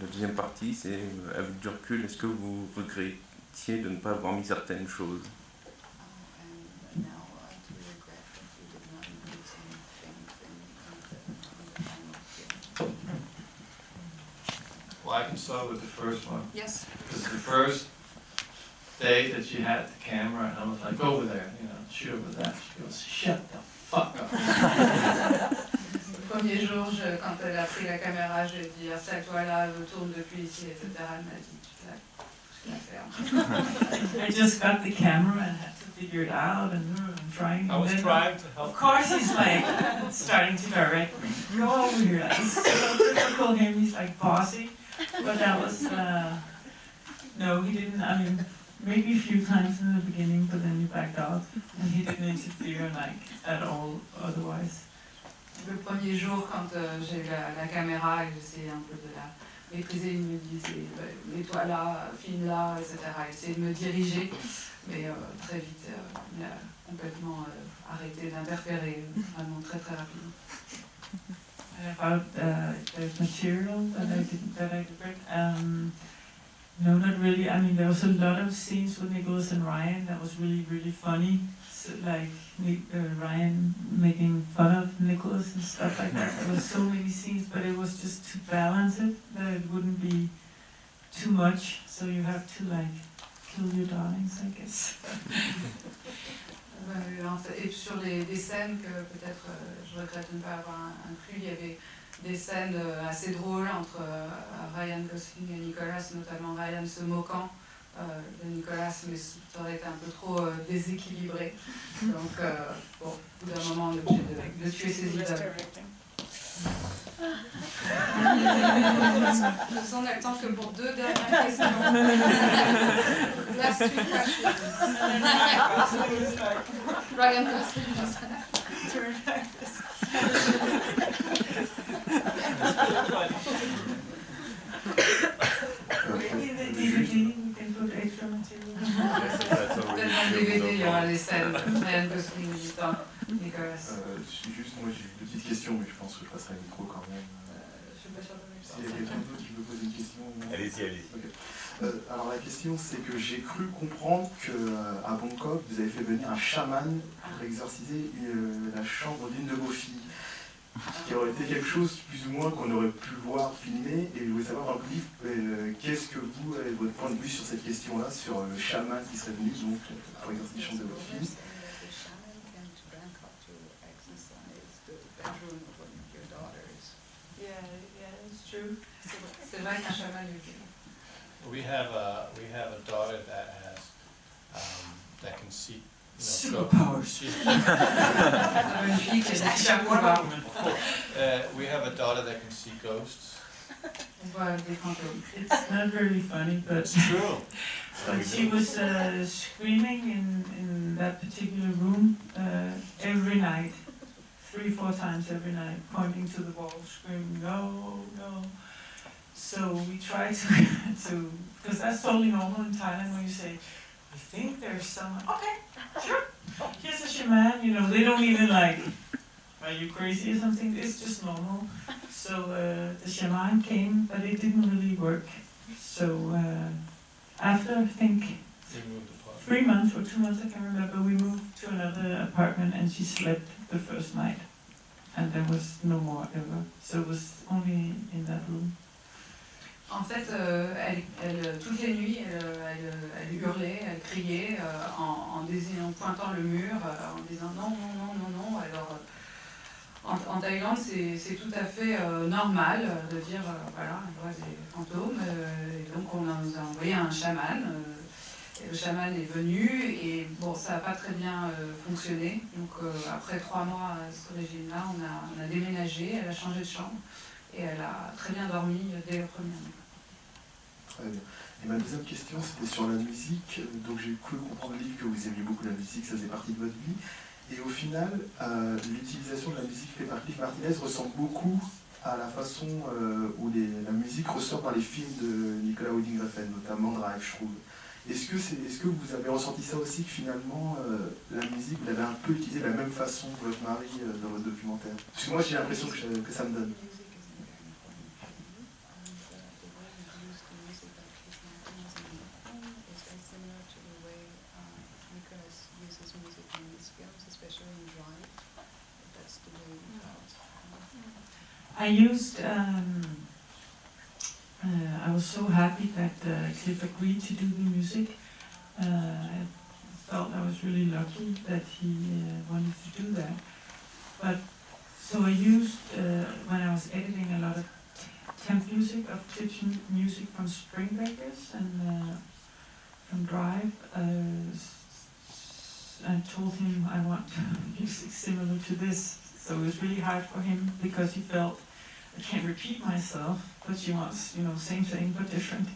la deuxième partie, c'est avec du recul, est-ce que vous regrettiez de ne pas avoir mis certaines choses? Well, I can start with the first one. Yes. Because the first day that she had the camera, and I was like, go over there, shoot over that. She goes, shut the fuck up. Le premier jour, quand elle a pris la caméra, je lui ai dit installe-toi là, je tourne depuis ici, etc. Elle m'a dit tu la fermes. I just got the camera and had to figure it out and trying. I was and then, trying to help. Of course, he's like starting to direct me. Go over here. Like, it's so typical him. He's like bossy, but that was no, he didn't. I mean, maybe a few times in the beginning, but then he backed off, and he didn't interfere like at all. Otherwise. Le premier jour, quand j'ai eu la caméra et que j'essayais un peu de la maîtriser, il me disait mets-toi là, filme là, etc. Il essayait de me diriger, mais très vite, il a complètement arrêté d'interférer, vraiment très très rapidement. About the material that I direct, no, not really. I mean, there was a lot of scenes with Nicolas and Ryan that was really, really funny. So, like Ryan making fun of Nicolas and stuff like that. There was so many scenes, but it was just to balance it, that it wouldn't be too much. So you have to like kill your darlings, I guess. Et sur des scènes que peut-être je regrette de ne pas avoir inclus, il y avait des scènes assez drôles entre Ryan Gosling et Nicolas, notamment Ryan se moquant de Nicolas, mais ça aurait été un peu trop déséquilibré. Donc, bon, au bout d'un moment, on est obligé de tuer ses idoles. On a le temps que pour 2 dernières questions. Last 2 questions. Ryan Gosling just turned like this. Maybe the DVD, we can put extra material. Peut-être dans le DVD, il y aura les scènes. Ryan Gosling du temps. Nicolas. Juste, moi j'ai une petite question, mais je pense que je passerai le micro quand même. Je suis pas sûre de S'il y a quelqu'un d'autre qui veut poser une question. Allez-y, allez-y. Okay. Alors la question, c'est que j'ai cru comprendre qu'à Bangkok, vous avez fait venir un chaman pour exorciser la chambre d'une de vos filles, qui aurait été quelque chose plus ou moins qu'on aurait pu voir filmer. Et je voulais savoir dans le livre, qu'est-ce que vous, votre point de vue sur cette question-là, sur le chaman qui serait venu donc, pour exorciser la chambre de votre fille. Yeah, it's true. C'est vrai qu'un chaman. We have a daughter that has that can see. Superpowers. We have a daughter that can see ghosts. It's not very funny, but it's true. But she was screaming in that particular room every night, 3-4 times every night, pointing to the wall, screaming, no, no. So we try to, because that's totally normal in Thailand when you say, I think there's someone, okay, sure, here's a shaman, you know, they don't even like, are you crazy or something? It's just normal. So the shaman came, but it didn't really work. So after, I think, 3 months or 2 months, I can't remember, we moved to another apartment and she slept the first night. And there was no more ever. So it was only in that room. En fait, toutes les nuits, elle hurlait, elle criait en pointant le mur, en disant non, non, non, non, non. Alors, en Thaïlande, c'est tout à fait normal de dire, voilà, on voit des fantômes. Et donc, on nous a envoyé un chaman. Et le chaman est venu et bon, ça n'a pas très bien fonctionné. Donc, après 3 mois à ce régime-là, on a déménagé, elle a changé de chambre. Et elle a très bien dormi dès la première nuit. Très bien. Et ma deuxième question, c'était sur la musique. Donc j'ai cru comprendre, Liv, que vous aimiez beaucoup la musique, ça faisait partie de votre vie. Et au final, l'utilisation de la musique faite par Liv Martinez ressemble beaucoup à la façon où la musique ressort dans les films de Nicolas Winding Refn, notamment Drive, je trouve. Est-ce que vous avez ressenti ça aussi, que finalement, la musique, vous l'avez un peu utilisée de la même façon que votre mari dans votre documentaire? Parce que moi, j'ai l'impression que ça me donne. I used, I was so happy that Cliff agreed to do the music. I felt I was really lucky that he wanted to do that. But so I used, when I was editing, a lot of temp music, of Cliff's music from Spring Breakers and from Drive. told him I want music similar to this. So it was really hard for him because he felt, I can't repeat myself, but she wants, you know, same thing but different.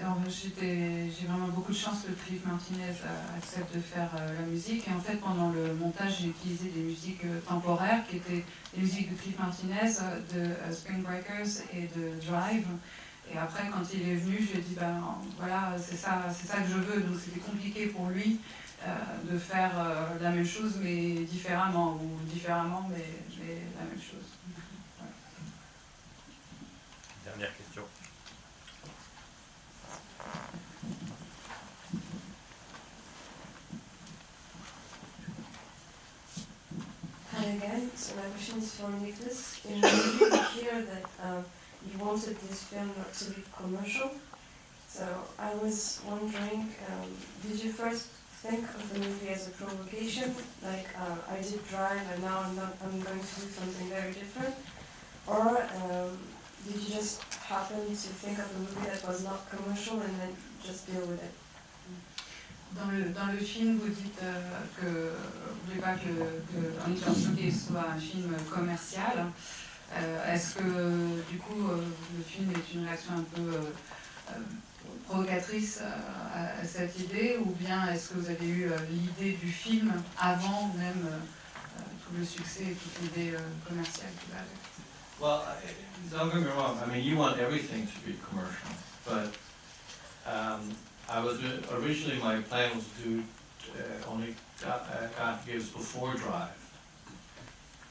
Alors, j'ai vraiment beaucoup de chance que Liv Martinez accepte de faire la musique. Et en fait, pendant le montage, j'ai utilisé des musiques temporaires qui étaient les musiques de Liv Martinez, de Spring Breakers et de Drive. Et après, quand il est venu, je lui ai dit, ben voilà, c'est ça que je veux. Donc c'était compliqué pour lui de faire la même chose, mais différemment, ou différemment, mais la même chose. Voilà. Dernière question. Hi again, so my question is for Nicolas. In the movie we hear that you wanted this film not to be commercial. So I was wondering, did you first think of the movie as a provocation, like I did Drive and now I'm going to do something very different? Or did you just happen to think of a movie that was not commercial and then just deal with it? Dans le film, vous dites que vous ne voulez pas que Sortie soit un film commercial. Est-ce que du coup le film est une réaction un peu provocatrice à cette idée, ou bien est-ce que vous avez eu l'idée du film avant même tout le succès et toute l'idée commerciale qui va avec? Well, don't get me wrong, I mean, you want everything to be commercial, but originally my plan was to do only God Forgives before Drive.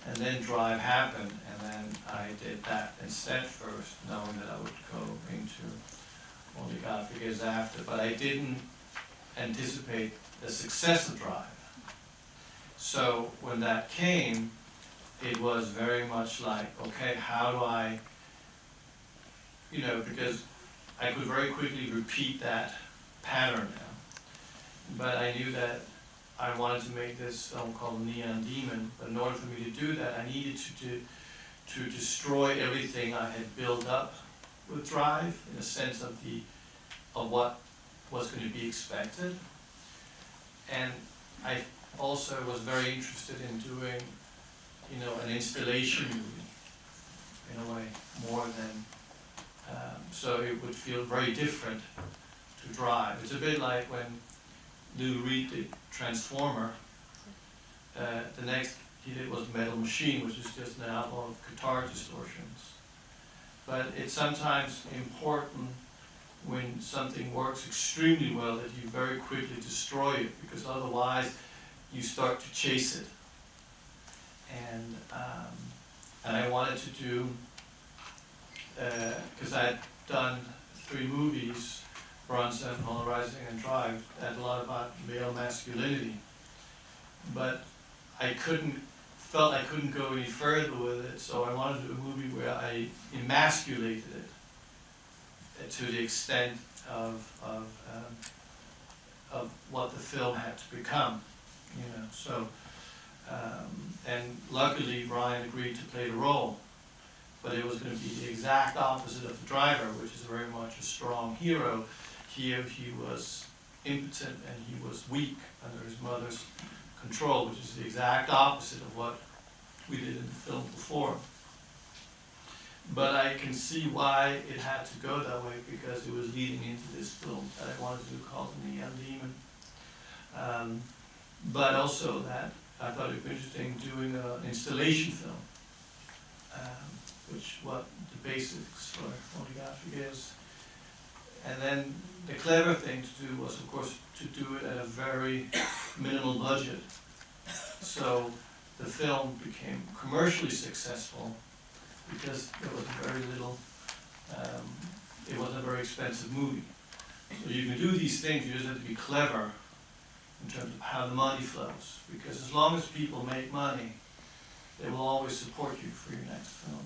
And then Drive happened, and then I did that instead first, knowing that I would go into Only God Forgives after. But I didn't anticipate the success of Drive. So when that came, it was very much like, okay, how do I, you know, because I could very quickly repeat that pattern now. But I knew that I wanted to make this film called Neon Demon, but in order for me to do that, I needed to destroy everything I had built up with Drive, in a sense of what was going to be expected. And I also was very interested in doing, you know, an installation movie, in a way, more than, so it would feel very different to Drive. It's a bit like when Lou Reed did Transformer. The next he did was Metal Machine, which is just an album of guitar distortions. But it's sometimes important when something works extremely well that you very quickly destroy it, because otherwise you start to chase it. And I wanted to do, because I'd done 3 movies, Bronson, Polarizing, and Drive, that had a lot about male masculinity. But I felt I couldn't go any further with it, so I wanted to do a movie where I emasculated it to the extent of what the film had to become, you know. So, and luckily Ryan agreed to play the role, but it was going to be the exact opposite of the driver, which is very much a strong hero. Here he was impotent and he was weak under his mother's control, which is the exact opposite of what we did in the film before. But I can see why it had to go that way, because it was leading into this film that I wanted to do called Neon Demon. But also that I thought it would be interesting doing an installation film, which what the basics for Only God Forgives. And then the clever thing to do was, of course, to do it at a very minimal budget. So the film became commercially successful because there was very little, it wasn't a very expensive movie. So you can do these things, you just have to be clever in terms of how the money flows. Because as long as people make money, they will always support you for your next film.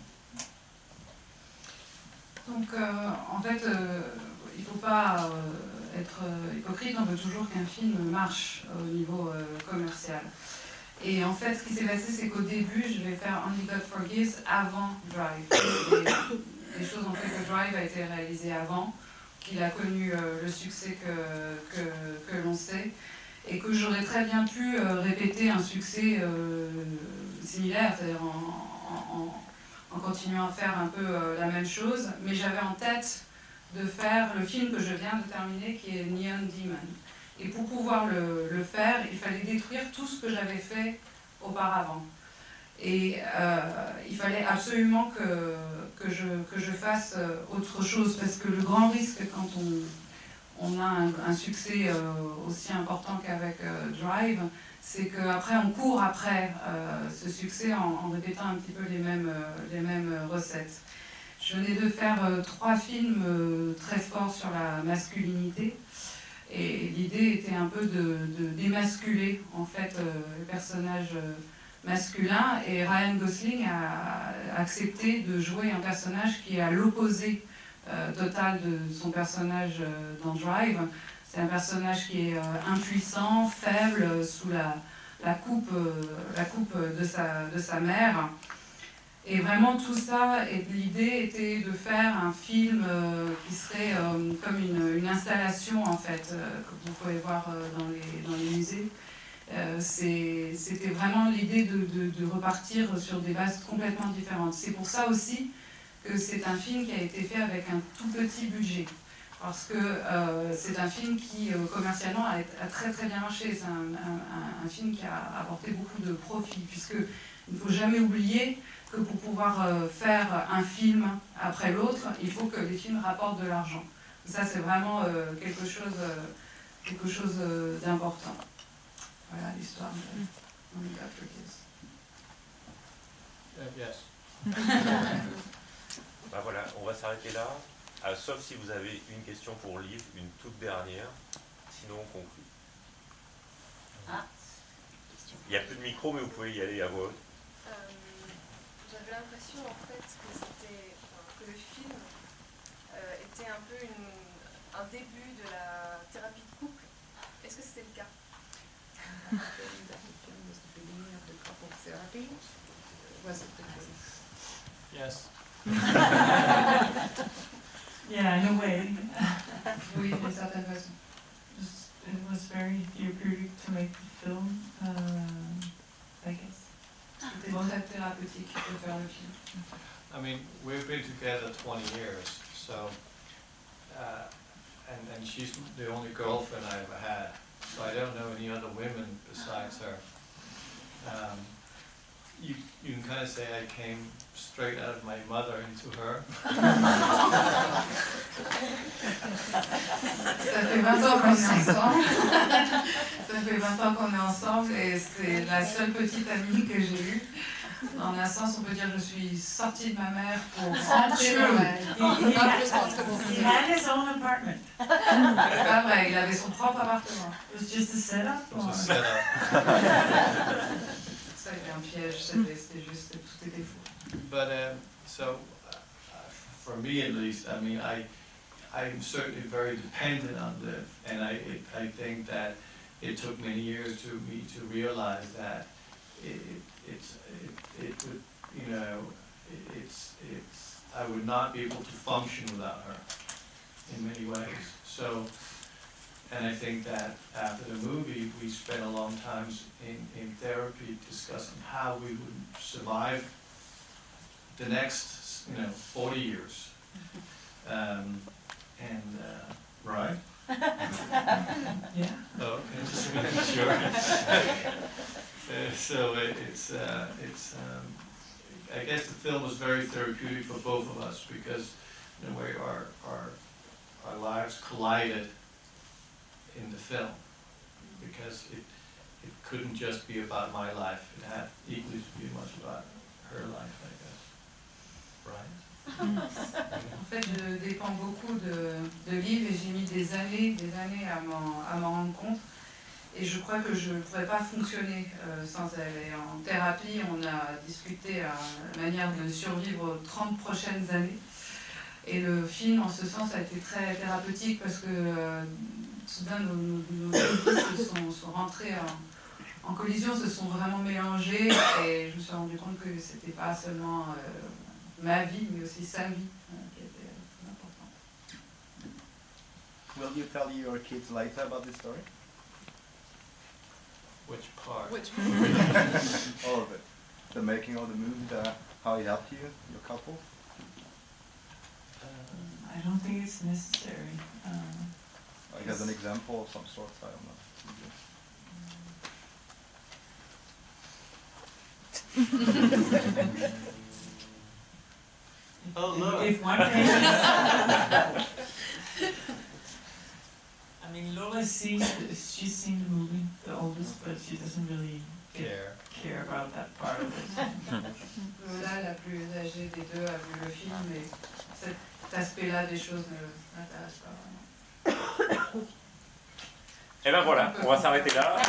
Donc en fait, il ne faut pas être hypocrite, on veut toujours qu'un film marche au niveau commercial. Et en fait, ce qui s'est passé, c'est qu'au début, je vais faire Only God Forgives avant Drive. des choses ont fait que Drive a été réalisé avant, qu'il a connu le succès que l'on sait, et que j'aurais très bien pu répéter un succès similaire, c'est-à-dire en continuant à faire un peu la même chose, mais j'avais en tête de faire le film que je viens de terminer, qui est Neon Demon. Et pour pouvoir le faire, il fallait détruire tout ce que j'avais fait auparavant. Et il fallait absolument que je fasse autre chose, parce que le grand risque quand on a un succès aussi important qu'avec Drive, c'est qu'après on court après ce succès en répétant un petit peu les mêmes recettes. Je venais de faire 3 films très forts sur la masculinité, et l'idée était un peu de démasculer en fait le personnage masculin, et Ryan Gosling a accepté de jouer un personnage qui est à l'opposé total de son personnage dans Drive. C'est un personnage qui est impuissant, faible, sous la coupe de sa mère. Et vraiment tout ça, l'idée était de faire un film qui serait comme une installation en fait, que vous pouvez voir dans les musées. C'était vraiment l'idée de repartir sur des bases complètement différentes. C'est pour ça aussi que c'est un film qui a été fait avec un tout petit budget. Parce que c'est un film qui commercialement a très très bien marché. C'est un film qui a apporté beaucoup de profit, puisqu'il ne faut jamais oublier que pour pouvoir faire un film après l'autre, il faut que les films rapportent de l'argent. Ça, c'est vraiment quelque chose d'important. Voilà l'histoire de Only God Forgives. Yes. Bah voilà, on va s'arrêter là, sauf si vous avez une question pour Liv, une toute dernière, sinon on conclut. Ah. Il n'y a plus de micro, mais vous pouvez y aller à voix haute. J'avais l'impression en fait que le film était un peu un début de la thérapie de couple. Est-ce que c'était le cas? Yes. Yeah, in a way. Oui, d'une certaine façon. It was very therapeutic to make the film, I guess. C'était très thérapeutique de faire le film. I mean, we've been together 20 years, so, and she's the only girlfriend I ever had, so I don't know any other women besides her. You can kind of say I came straight out of my mother into her. Ça fait 20 ans qu'on est ensemble. Ça fait 20 ans qu'on est ensemble et c'est la seule petite amie que j'ai eue. En un sens, on peut dire que je suis sortie de ma mère pour rentrer dans ma vie. He had his own apartment. C'est pas vrai, il avait son propre appartement. It was just a setup. It was a setup. Ça a été un piège, c'était juste, tout était faux. But for me at least, I mean, I'm certainly very dependent on Liv, and I think that it took many years to me to realize that I would not be able to function without her in many ways. So, and I think that after the movie, we spent a long time in therapy discussing how we would survive the next, 40 years. Right? Yeah. Oh, okay, just making sure. So I guess the film was very therapeutic for both of us because in a way our lives collided in the film because it couldn't just be about my life. It had equally to be much about her life, I guess. Right? En fait, je dépends beaucoup de Liv et j'ai mis des années à m'en rendre compte. Et je crois que je ne pourrais pas fonctionner sans elle. Et en thérapie, on a discuté la manière de survivre aux 30 prochaines années. Et le film, en ce sens, a été très thérapeutique parce que soudain, nos vies sont rentrées en collision, se sont vraiment mélangées. Et je me suis rendu compte que c'était pas seulement ma vie, mais aussi sa vie. Will you tell your kids later about this story? Which part? Which All of it. The making of the movie, how it helped you, your couple? I don't think it's necessary. Like as an example of some sort, I don't know. Oh, look. If one can, I mean, Lola she's seen the movie, the oldest, but she doesn't really care about that part of it. Lola, la plus âgée des deux, a vu le film, mais cet aspect-là des choses ne l'intéresse pas vraiment. Et ben voilà, on va s'arrêter là.